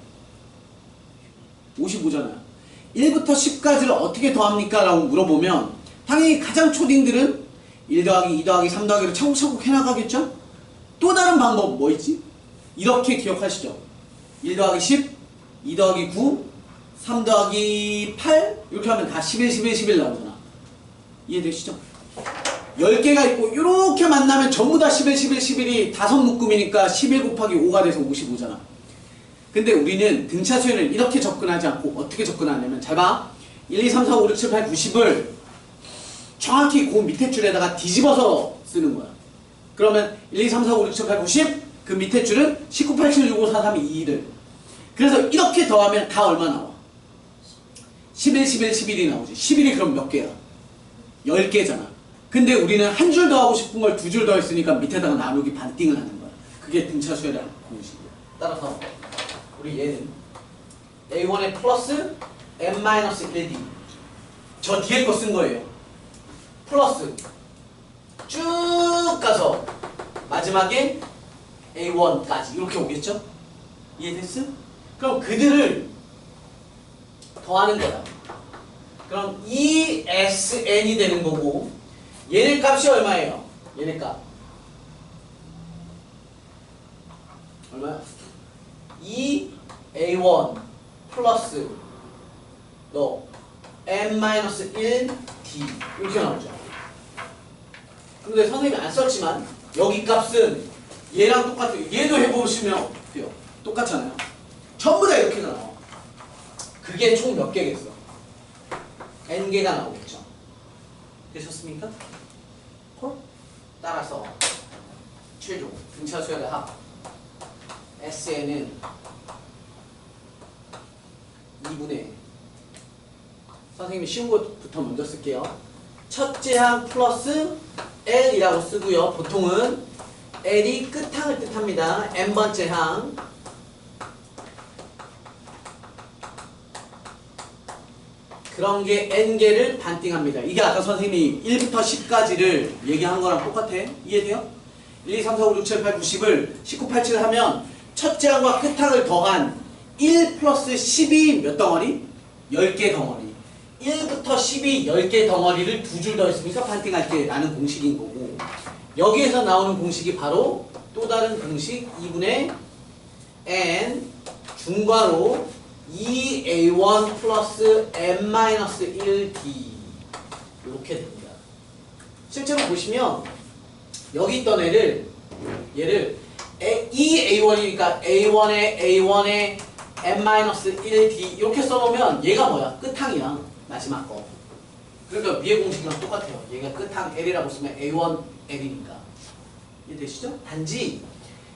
55잖아요. 1부터 10까지를 어떻게 더합니까? 라고 물어보면 당연히 가장 초딩들은 1 더하기 2 더하기 3 더하기를 차곡차곡 해나가겠죠? 또 다른 방법 뭐 있지? 이렇게 기억하시죠? 1 더하기 10, 2 더하기 9, 3 더하기 8 이렇게 하면 다 11, 11, 11 나오잖아. 이해되시죠? 10개가 있고 이렇게 만나면 전부 다 11, 11, 11이 다섯 묶음이니까 11 곱하기 5가 돼서 55잖아. 근데 우리는 등차 수열을 이렇게 접근하지 않고 어떻게 접근하냐면 잘 봐. 1, 2, 3, 4, 5, 6, 7, 8, 90을 정확히 그 밑에 줄에다가 뒤집어서 쓰는 거야. 그러면 1, 2, 3, 4, 5, 6, 7, 8, 90 그 밑에 줄은 19, 87, 65, 4, 3, 2, 2를 그래서 이렇게 더하면 다 얼마 나와? 11, 11, 11이 나오지. 11이 그럼 몇 개야? 10개잖아. 근데 우리는 한 줄 더하고 싶은 걸 두 줄 더했으니까 밑에다가 나누기 반띵을 하는 거야. 그게 등차 수열의 공식이야. 따라서 우리 얘는 A1에 플러스 M-1D 저 뒤에 거 쓴 거예요. 플러스 쭉 가서 마지막에 A1까지 이렇게 오겠죠? 이해됐어? 그럼 그들을 더하는 거야. 그럼 ESN이 되는 거고 얘네 값이 얼마예요? 얘네 값 얼마야? EA1 플러스 너 M-1D 이렇게 나오죠. 근데 선생님이 안 썼지만 여기 값은 얘랑 똑같아요. 얘도 해보시면 어때요? 똑같잖아요. 전부 다 이렇게가 나와. 그게 총 몇 개겠어? N개가 나오겠죠. 되셨습니까? 따라서 최종 등차 수열의 합 SN은 2분의 선생님이 쉬운 것부터 먼저 쓸게요. 첫째 항 플러스 L이라고 쓰고요. 보통은 L이 끝항을 뜻합니다. N번째 항 그런 게 N개를 반띵합니다. 이게 아까 선생님이 1부터 10까지를 얘기한 거랑 똑같아. 이해돼요? 1, 2, 3, 4, 5, 6, 7, 8, 90을 19, 87을 하면 첫째 항과 끝항을 더한 1 플러스 10이 몇 덩어리? 10개 덩어리. 1부터 10이 10개 덩어리를 두 줄 더했으니까 반띵할 때 라는 공식인 거고 여기에서 나오는 공식이 바로 또 다른 공식 2분의 n 중괄호 2a1 플러스 n-1d 이렇게 됩니다. 실제로 보시면 여기 있던 얘를 2a1이니까 a1에 n-1d 이렇게 써놓으면 얘가 뭐야? 끝항이야. 마지막 거. 그러니까 위의 공식이랑 똑같아요. 얘가 끝항 L이라고 쓰면 A1 L이니까. 이해되시죠? 단지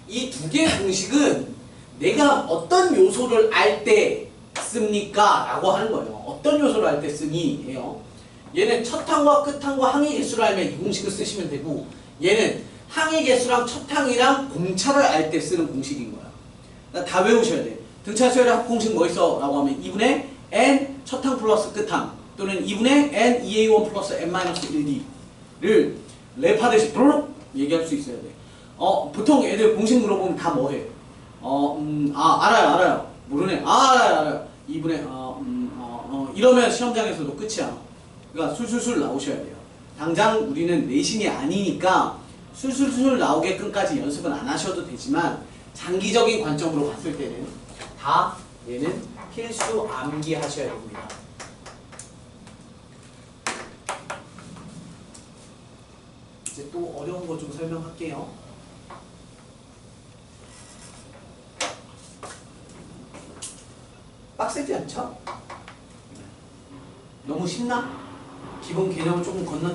이 두 개의 공식은 내가 어떤 요소를 알 때 씁니까? 라고 하는 거예요. 어떤 요소를 알 때 쓰니? 예요. 얘는 첫 항과 끝 항과 항의 개수를 알면 이 공식을 쓰시면 되고, 얘는 항의 개수랑 첫 항이랑 공차를 알 때 쓰는 공식인 거야. 그러니까 다 외우셔야 돼. 등차 수열의 합 공식 뭐 있어? 라고 하면 2분의 n 첫 항 플러스 끝 항, 또는 2분의 n 2a1 플러스 n-1d를 랩하듯이 브룩 얘기할 수 있어야 돼. 보통 애들 공식 물어보면 다 뭐해? 알아요. 모르네. 알아요. 2분의 이러면 시험장에서도 끝이야. 그러니까 술술술 나오셔야 돼요. 당장 우리는 내신이 아니니까 술술술 나오게끔까지 연습은 안 하셔도 되지만, 장기적인 관점으로 봤을 때는 다 얘는 필수 암기하셔야 됩니다. 이제 또 어려운 거 좀 설명할게요. 빡세지 않죠? 너무 쉽나? 기본 개념을 조금 건너.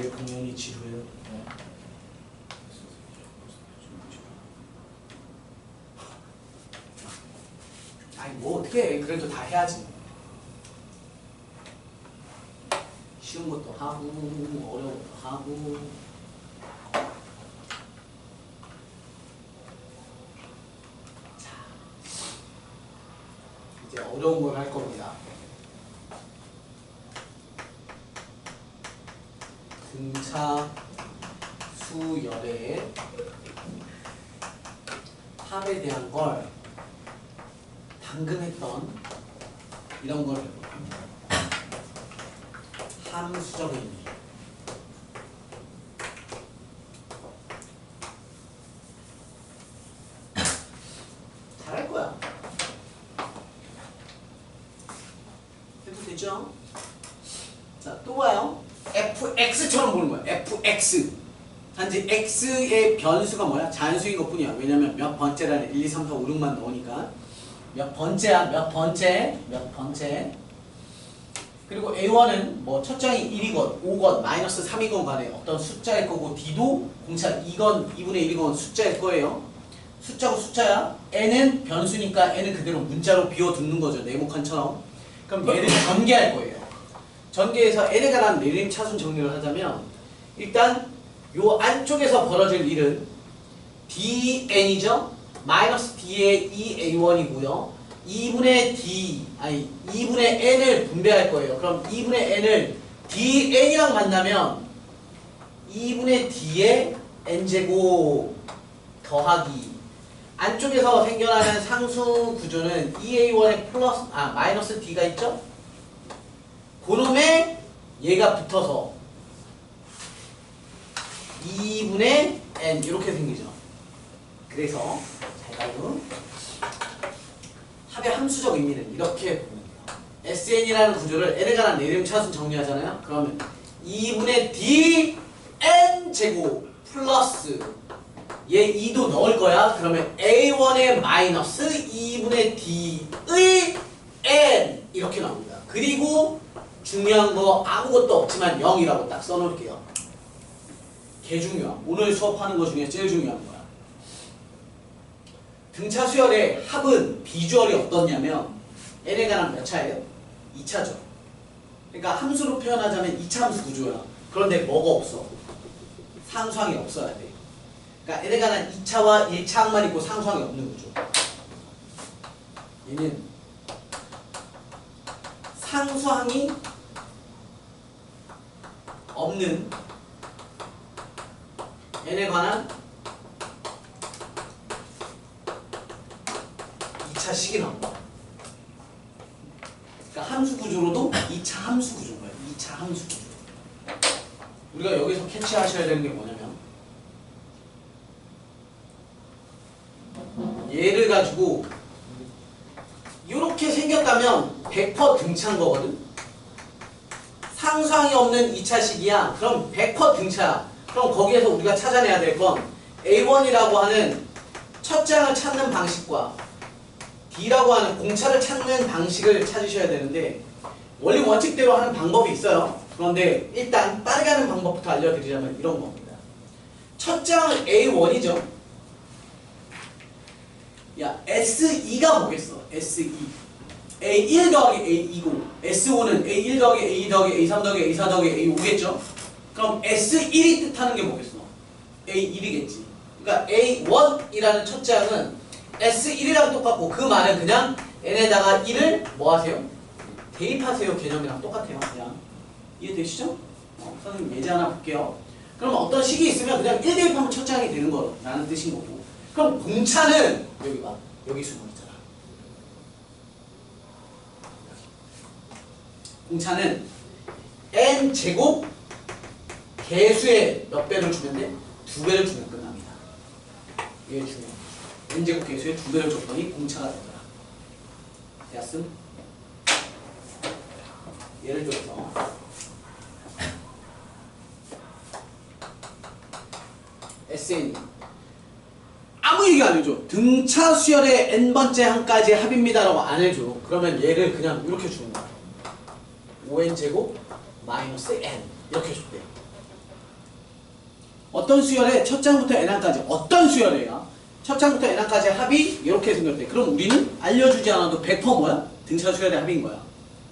왜 공연이 지루해요? 아니 뭐 어떻게 해. 그래도 다 해야지. 쉬운 것도 하고 어려운 것도 하고. 자, 이제 어려운 걸 할 겁니다. 등차 수열의 합에 대한 걸 방금 했던 이런 걸 함수적 의미. 잘할 거야. 해도 되죠? 자, 또 봐요. fx처럼 보는 거야. fx. 단지 x의 변수가 뭐야? 잔수인 것 뿐이야. 왜냐면 몇 번째라는 1, 2, 3, 4, 5, 6만 넣으니까. 몇 번째야? 몇 번째? 그리고 A1은 뭐 첫 장이 1이건 5건 마이너스 3이건 간에 어떤 숫자일 거고, D도 공차 2건 2분의 1이건 숫자일 거예요. 숫자고 숫자야. N은 변수니까 N은 그대로 문자로 비워두는 거죠. 네모칸처럼. 그럼 얘를 전개할 거예요. 전개해서 N에 관한 내림 차순 정리를 하자면, 일단 요 안쪽에서 벌어질 일은 dn이죠. 마이너스 d의 2a1이고요. 2분의 n을 분배할 거예요. 그럼 2분의 n을 dn이랑 만나면 2분의 d의 n제곱 더하기, 안쪽에서 생겨나는 상수 구조는 2a1에 마이너스 d가 있죠? 그놈에 얘가 붙어서 2분의 n 이렇게 생기죠. 그래서 잘 봐요. 합의 함수적 의미는 이렇게 보면 돼요. SN이라는 구조를 n에 관한 내림 차순 정리하잖아요. 그러면 2분의 d n 제곱 플러스 얘 2도 넣을 거야. 그러면 a1의 마이너스 2분의 d의 n 이렇게 나옵니다. 그리고 중요한 거 아무것도 없지만 0이라고 딱 써놓을게요. 개 중요함. 오늘 수업하는 거 중에 제일 중요한 거야. 등차 수열의 합은 비주얼이 어떻냐면 n에 관한 몇 차예요? 2차죠. 그러니까 함수로 표현하자면 2차 함수 구조야. 그런데 뭐가 없어? 상수항이 없어야 돼. 그러니까 n에 관한 2차와 1차항만 있고 상수항이 없는 구조. 얘는 상수항이 없는 n에 관한 2차 식이 나온다. 그러니까 함수 구조로도 2차 함수 구조인 거예요. 2차 함수. 우리가 여기서 캐치하셔야 되는 게 뭐냐면 얘를 가지고 이렇게 생겼다면 100% 등차인 거거든. 상수항이 없는 2차식이야. 그럼 100% 등차야. 그럼 거기에서 우리가 찾아내야 될 건 A1이라고 하는 첫째 항을 찾는 방식과 D라고 하는 공차를 찾는 방식을 찾으셔야 되는데 원리 원칙대로 하는 방법이 있어요. 그런데 일단 빠르게 하는 방법부터 알려드리자면 이런 겁니다. 첫째 항은 A1이죠. 야, S2가 뭐겠어? S2. A1 더하기 A2고 S5는 A1 더하기 A2 더하기 A3 더하기 A4 더하기 A5겠죠? 그럼 S1이 뜻하는 게 뭐겠어? A1이겠지. 그러니까 A1이라는 첫째 항은 S1이랑 똑같고 그 말은 그냥 n에다가 1을 뭐 하세요? 대입하세요 개념이랑 똑같아요. 그냥 이해되시죠? 선생님 예제 하나 볼게요. 그럼 어떤 식이 있으면 그냥 1 대입하면 첫째 항이 되는 거라는 뜻인 거고 그럼 공차는 여기 봐. 여기 숨어 있잖아. 공차는 n제곱 개수의 몇 배를 주면 돼? 2배를 주면 끝납니다. 이게 중요해. n제곱 개수의 2배를 줬더니 공차가 되더라. 되었음? 예를 들어서 SN이 아무 얘기 안 해줘. 등차 수열의 n번째 항까지 합입니다라고 안 해줘. 그러면 얘를 그냥 이렇게 주는 거야. 5n제곱 마이너스 n 이렇게 줬대. 어떤 수열에 첫 장부터 n항까지 어떤 수열이야? 첫 장부터 n항까지 합이 이렇게 생겼대. 그럼 우리는 알려주지 않아도 100% 뭐야? 등차 수열의 합인 거야.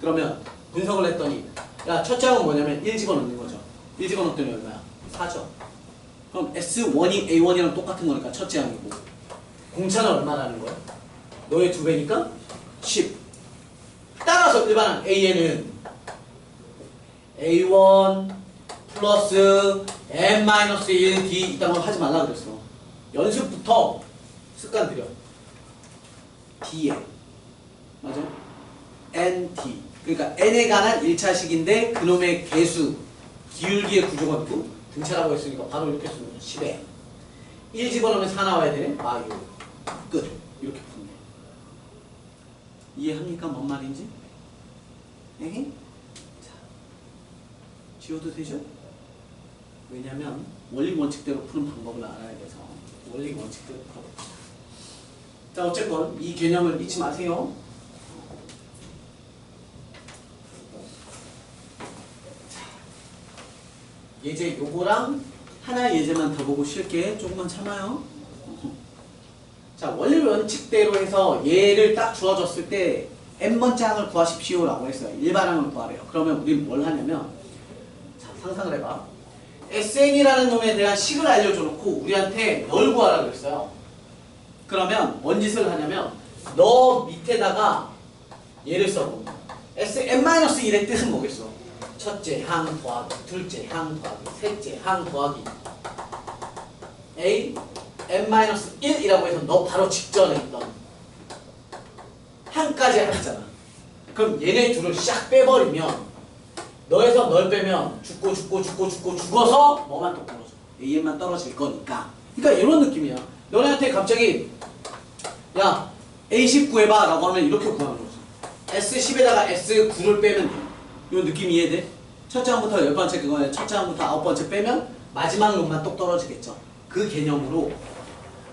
그러면 분석을 했더니 야, 첫 장은 뭐냐면 1 집어넣는 거죠. 1 집어넣더니 얼마야? 4죠. 그럼 S1이 A1이랑 똑같은 거니까 첫째 항이고 공차는 얼마라는 거야? 너의 2배니까 10. 따라서 일반항 AN은 A1 플러스 n-1 이딴 거 하지 말라 그랬어. 연습부터 습관 들여. D에 맞아? NT 그러니까 n에 관한 1차식인데 그놈의 개수 기울기의 구조가 있고 등차라고 했으니까 바로 이렇게 쓰는 거죠. 10에 1 집어넣으면 4 나와야 되네. 아 이거 끝. 이렇게 푸네. 이해합니까? 뭔 말인지? 에헤? 자, 지워도 되죠? 왜냐면 원리 원칙대로 푸는 방법을 알아야 돼서 원리 원칙대로 풀어봅시다. 자 어쨌건 이 개념을 잊지 마세요. 예제 요거랑 하나 예제만 더 보고 쉴게. 조금만 참아요. 자 원리 원칙대로 해서 얘를 딱 주어졌을 때 n번째 항을 구하십시오 라고 했어요. 일반항을 구하래요. 그러면 우리는 뭘 하냐면 자 상상을 해봐. SN이라는 놈에 대한 식을 알려줘 놓고 우리한테 뭘 구하라 그랬어요. 그러면 뭔 짓을 하냐면 너 밑에다가 얘를 써봅니다. Sn-1의 뜻은 뭐겠어? 첫째 항 더하기, 둘째 항 더하기, 셋째 항 더하기 A n-1이라고 해서 너 바로 직전에 있던 항까지 합했잖아. 그럼 얘네 둘을 샥 빼버리면 너에서 널 빼면 죽어서 뭐만 또 떨어져. AN만 떨어질 거니까. 그러니까 이런 느낌이야. 너네한테 갑자기 야 A10 구해봐 라고 하면 이렇게 구하는 거지. S10에다가 S9를 빼면 돼. 이 느낌 이해돼? 첫째 항부터 10번째 그거에 첫째 항부터 9번째 빼면 마지막 놈만 똑 떨어지겠죠. 그 개념으로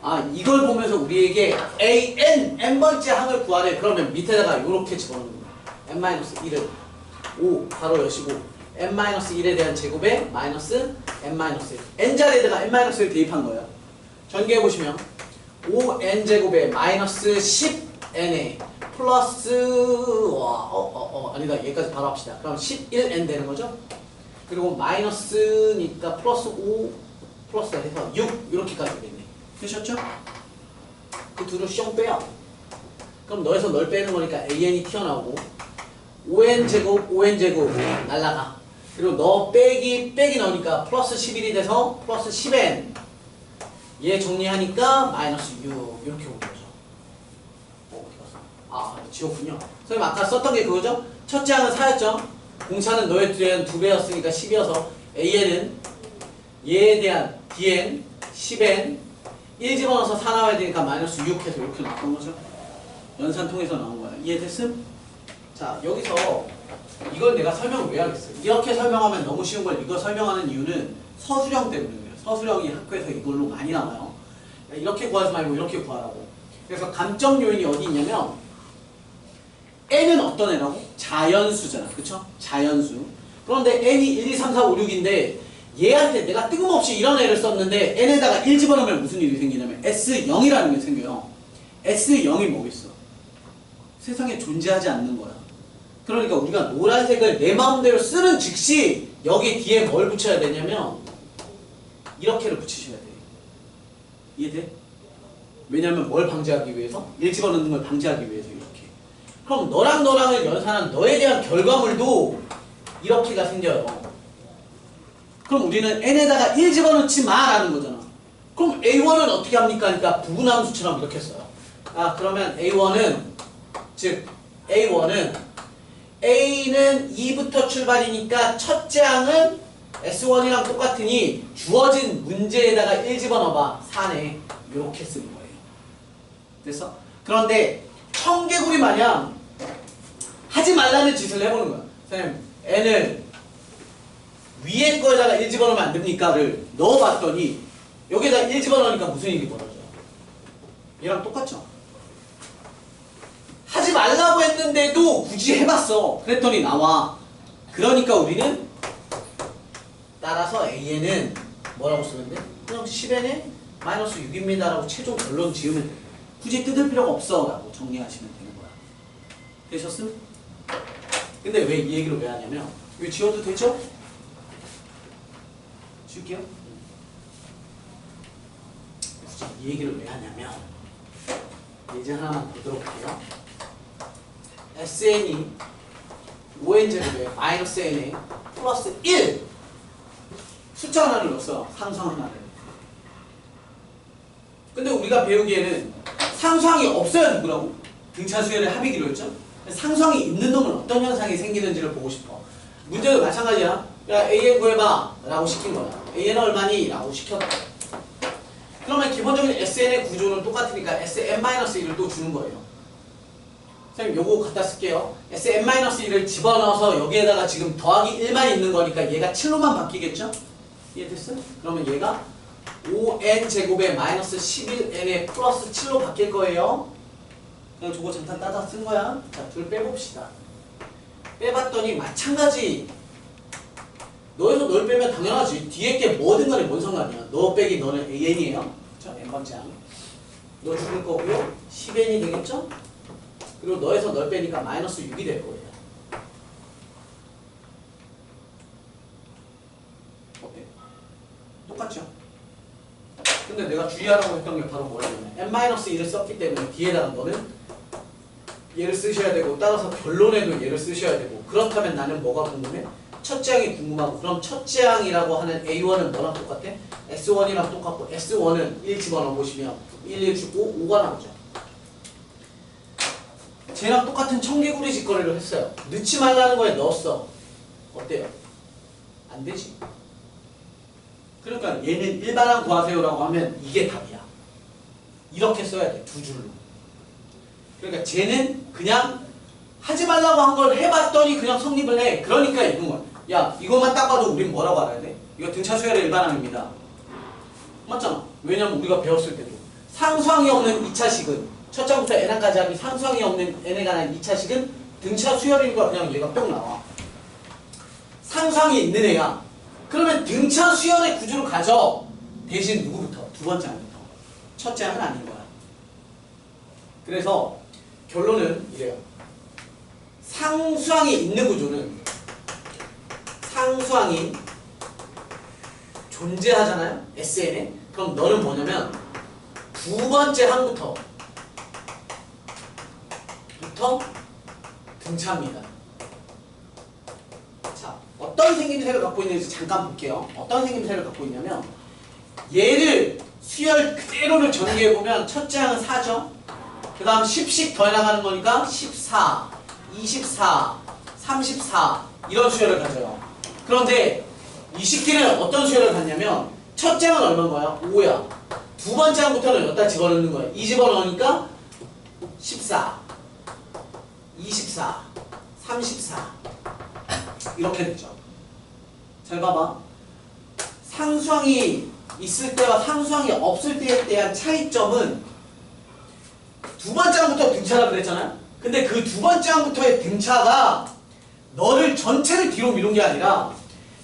아 이걸 보면서 우리에게 AN n번째 항을 구하래. 그러면 밑에다가 이렇게 집어넣는 거야. n-1을 5 바로 여시고 n-1에 대한 제곱에 마이너스 n-1 n자리에다가 n-1을 대입한 거예요. 전개해보시면 5n제곱에 마이너스 10n에 플러스 아니다 얘까지 바로 합시다. 그럼 11n 되는 거죠. 그리고 마이너스니까 플러스 5 플러스 해서 6 이렇게까지 되겠네. 되셨죠? 그 둘을 숑 빼요. 그럼 너에서 널 빼는 거니까 an이 튀어나오고 5n제곱 날라가. 그리고 너 빼기 넣으니까 플러스 11이 돼서 플러스 10n 얘 정리하니까 마이너스 6 이렇게 오는 거죠. 어디 갔어? 아 지웠군요. 선생님 아까 썼던 게 그거죠? 첫째 항은 4였죠? 공차는 너에 대한 2배였으니까 10이어서 AN은 얘에 대한 DN 10N 1 집어넣어서 4 나와야 되니까 마이너스 6 해서 이렇게 나왔던 거죠. 연산 통해서 나온 거야. 이해됐음? 자, 여기서 이걸 내가 설명을 왜 하겠어? 이렇게 설명하면 너무 쉬운 걸 이거 설명하는 이유는 서술형 때문이에요. 서술형이 학교에서 이걸로 많이 나와요. 이렇게 구하지 말고 이렇게 구하라고. 그래서 감점 요인이 어디 있냐면 n은 어떤 애라고? 자연수잖아. 그쵸? 자연수. 그런데 n이 1, 2, 3, 4, 5, 6인데 얘한테 내가 뜬금없이 이런 애를 썼는데 n에다가 1 집어넣으면 무슨 일이 생기냐면 S0이라는 게 생겨요. S0이 뭐겠어? 세상에 존재하지 않는 거야. 그러니까 우리가 노란색을 내 마음대로 쓰는 즉시 여기 뒤에 뭘 붙여야 되냐면 이렇게를 붙이셔야 돼. 이해돼? 왜냐면 뭘 방지하기 위해서? 1 집어넣는 걸 방지하기 위해서 이렇게. 그럼 너랑 너랑을 연산한 너에 대한 결과물도 이렇게가 생겨요. 그럼 우리는 n에다가 1 집어넣지 마라는 거잖아. 그럼 a1은 어떻게 합니까? 그러니까 부분함수처럼 이렇게 써요. 아, 그러면 a1은 즉 a1은 a는 2부터 출발이니까 첫째 항은 S1이랑 똑같으니 주어진 문제에다가 1 집어넣어봐. 4네. 이렇게 쓰는 거예요. 됐어? 그런데 청개구리 마냥 하지 말라는 짓을 해보는 거야. 선생님, n을 위에 거에다가 1 집어넣으면 안 됩니까?를 넣어봤더니 여기에다 1 집어넣으니까 무슨 일이 벌어져요? 얘랑 똑같죠? 하지 말라고 했는데도 굳이 해봤어. 그랬더니 나와. 그러니까 우리는 따라서 AN은 뭐라고 쓰면 돼? 그냥 10N에 마이너스 6입니다 라고 최종 결론 지으면 돼. 굳이 뜯을 필요가 없어 라고 정리하시면 되는 거야. 되셨음? 근데 왜 이 얘기를 왜 하냐면 이거 지워도 되죠? 지울게요. 굳이 이 얘기를 왜 하냐면 예제 하나만 보도록 할게요. SN이 5n제곱에 마이너스 n에 플러스 1 숫자 하나를 넣었어. 상수항 하나를. 근데 우리가 배우기에는 상수항이 없어야 누구라고? 등차 수열의 합이기로 했죠? 상수항이 있는 놈은 어떤 현상이 생기는지를 보고 싶어. 문제도 마찬가지야. 야, AN 구해봐 라고 시킨 거야. AN은 얼마니? 라고 시켰다. 그러면 기본적인 SN의 구조는 똑같으니까 SN-1을 또 주는 거예요. 선생님 요거 갖다 쓸게요. Sn-1을 집어넣어서 여기에다가 지금 더하기 1만 있는 거니까 얘가 7로만 바뀌겠죠? 이해됐어? 그러면 얘가 5n제곱에 마이너스 11n에 플러스 7로 바뀔 거예요. 그냥 저거 잠깐 따다 쓴 거야. 자, 둘 빼봅시다. 빼봤더니 마찬가지. 너에서 널 빼면 당연하지. 뒤에 게 뭐든 간에 뭔 상관이야. 너 빼기 너는 AN이에요. 그쵸? n번째 항. 너 죽을 거고요. 10n이 되겠죠? 그리고 너에서 널 빼니까 마이너스 6이 될 거예요. 어때? 똑같죠? 근데 내가 주의하라고 했던 게 바로 뭐냐면 n-1을 썼기 때문에 뒤에다가 너는 얘를 쓰셔야 되고 따라서 결론에도 얘를 쓰셔야 되고 그렇다면 나는 뭐가 궁금해? 첫째 항이 궁금하고 그럼 첫째 항이라고 하는 A1은 뭐랑 똑같아? S1이랑 똑같고 S1은 1 집어넣어 보시면 1 주고 5가 나오죠. 쟤랑 똑같은 청개구리 짓거리를 했어요. 넣지 말라는 거에 넣었어. 어때요? 안 되지. 그러니까 얘는 일반항 구하세요라고 하면 이게 답이야. 이렇게 써야 돼. 두 줄로. 그러니까 쟤는 그냥 하지 말라고 한 걸 해봤더니 그냥 성립을 해. 그러니까 이건 거야. 야, 이것만 딱 봐도 우린 뭐라고 알아야 돼? 이거 등차 수열의 일반항입니다. 맞잖아. 왜냐면 우리가 배웠을 때도 상수항이 없는 2차식은 첫 장부터 n항까지 합이 상수항이 없는 n에 관한 2차식은 등차 수열인 거야. 그냥 얘가 뿅 나와. 상수항이 있는 애야. 그러면 등차 수열의 구조를 가져. 대신 누구부터? 두 번째 항부터. 첫째 항은 아닌 거야. 그래서 결론은 이래요. 상수항이 있는 구조는 상수항이 존재하잖아요. SN에. 그럼 너는 뭐냐면 두 번째 항부터 등차입니다. 자, 어떤 생김새를 갖고 있는지 잠깐 볼게요. 어떤 생김새를 갖고 있냐면 얘를 수열 그대로를 전개해보면 첫째 항은 4죠. 그 다음 10씩 더 나가는 거니까 14, 24, 34 이런 수열을 가져요. 그런데 이 식기는 어떤 수열을 갖냐면 첫째 항은 얼마인 거야? 5야. 두 번째 항부터는 여기다 집어넣는 거야. 이 집어넣으니까 14, 24, 34 이렇게 되죠. 잘 봐봐. 상수항이 있을 때와 상수항이 없을 때에 대한 차이점은 두 번째 항부터 등차라 그랬잖아요. 근데 그 두 번째 항부터의 등차가 너를 전체를 뒤로 미룬 게 아니라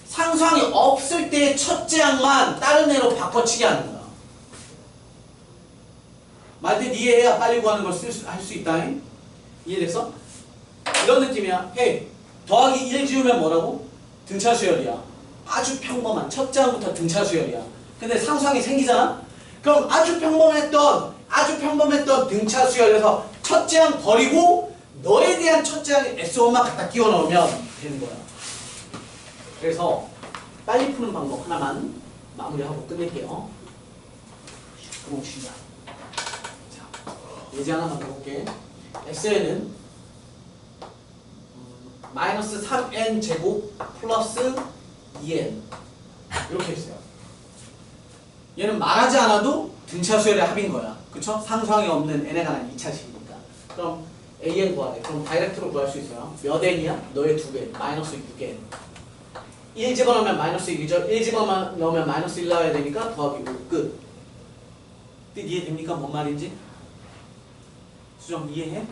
상수항이 없을 때의 첫째 항만 다른 애로 바꿔치기 하는 거야. 말뜻 이해해야 빨리 구하는 걸 할 수 있다. 이해됐어? 이런 느낌이야. 헤이, 더하기 1 지우면 뭐라고? 등차 수열이야. 아주 평범한 첫째 항부터 등차 수열이야. 근데 상수항이 생기잖아? 그럼 아주 평범했던 등차 수열에서 첫째 항 버리고 너에 대한 첫째 항 S1만 갖다 끼워 넣으면 되는 거야. 그래서 빨리 푸는 방법 하나만 마무리하고 끝낼게요. 그럼 쉬자. 자, 예제 하나만 해볼게. SN은 마이너스 3n 제곱 플러스 2n 이렇게 했어요. 얘는 말하지 않아도 등차 수열의 합인 거야. 그쵸? 상수항이 없는 n에 관한 2차식이니까. 그럼 an 구하래. 그럼 다이렉트로 구할 수 있어요. 몇 n이야? 너의 2배. 마이너스 6n. 1 집어넣으면 마이너스 1이죠. 1 집어넣으면 마이너스 1 나와야 되니까 더하기 5 끝. 뜻 이해됩니까? 뭔 말인지? 수정 이해해?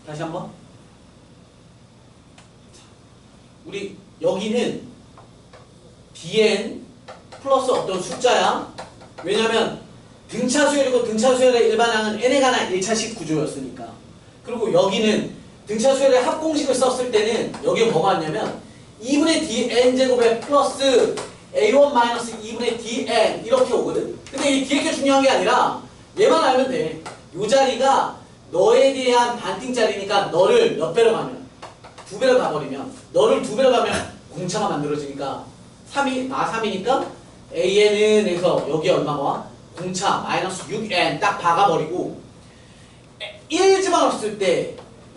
다시 한번. 우리 여기는 bn 플러스 어떤 숫자야. 왜냐면 등차 수열이고 등차 수열의 일반항은 n에 관한 1차식 구조였으니까. 그리고 여기는 등차 수열의 합공식을 썼을 때는 여기에 뭐가 왔냐면 2분의 dn 제곱에 플러스 a1 마이너스 2분의 dn 이렇게 오거든. 근데 이 뒤에 게 중요한 게 아니라 얘만 알면 돼. 이 자리가 너에 대한 반띵짜리니까 너를 몇 배로 가면 2배로 가버리면 너를 2배로 가면 공차가 만들어지니까 3이니까 an은 에서 여기 얼마가 와? 공차 마이너스 6n 딱 박아버리고 1 집어넣었을 때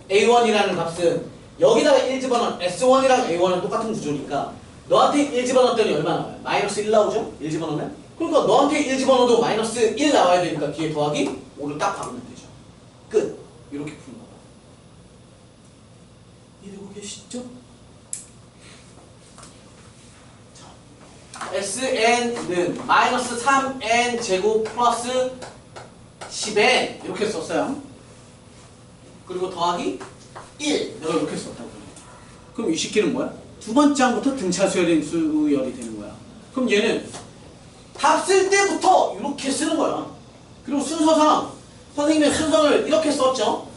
a1이라는 값은 여기다가 1 집어넣은 s1이랑 a1은 똑같은 구조니까 너한테 1 집어넣었더니 얼마 나와요? 마이너스 1 나오죠? 1 집어넣으면? 그러니까 너한테 1 집어넣어도 마이너스 1 나와야 되니까 뒤에 더하기 5를 딱 박으면 되죠. 끝! 이렇게 푸는 거야. 이해되고 계시죠? SN은 마이너스 3n 제곱 플러스 10n 이렇게 썼어요. 그리고 더하기 1 내가 이렇게 썼다고. 그럼 이 식기는 뭐야? 두 번째 항부터 등차 수열이 되는 거야. 그럼 얘는 답 쓸 때부터 이렇게 쓰는 거야. 그리고 순서상 선생님의 순서를 이렇게 썼죠.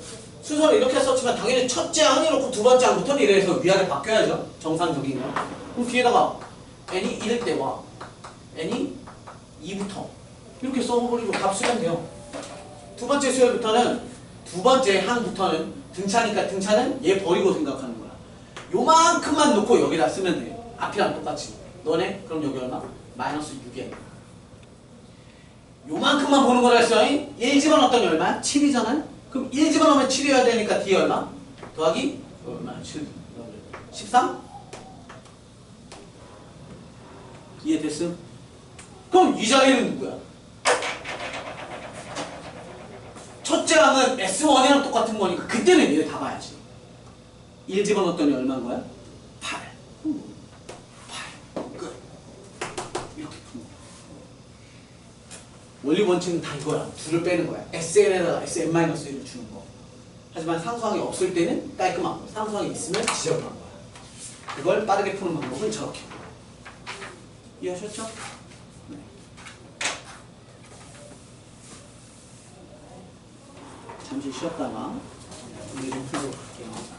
순서를 이렇게 썼지만 당연히 첫째 항이 이렇고 두 번째 항부터는 이래서 위아래 바뀌어야죠. 정상적인 거. 그럼 뒤에다가 n이 1일 때와 n이 2부터 이렇게 써버리고 답 쓰면 돼요. 두 번째 수열부터는 두 번째 항부터는 등차니까 등차는 얘 버리고 생각하는 거야. 요만큼만 놓고 여기다 쓰면 돼. 앞이랑 똑같이. 너네? 그럼 여기 얼마? 마이너스 6에. 요만큼만 보는 거라 했어. 1 집어넣었더니 얼마야? 7이잖아요? 그럼 1 집어넣으면 7이어야 되니까 뒤에 얼마? 더하기? 얼마야? 7. 13? 이해됐음? 그럼 이 자리는 누구야? 첫째 항은 S1이랑 똑같은 거니까 그때는 얘를 다 봐야지. 1 집어넣었더니 얼마인 거야? 8. 8. 끝. 이렇게 푸는 거야. 원리 원칙은 다 이거야. 둘을 빼는 거야. SN에다가 SN-1을 주는 거. 하지만 상수항이 없을 때는 깔끔한 거. 상수항이 있으면 지적한 거야. 그걸 빠르게 푸는 방법은 저렇게. 이해하셨죠? 네. 잠시 쉬었다가 문제 좀 풀고 갈게요.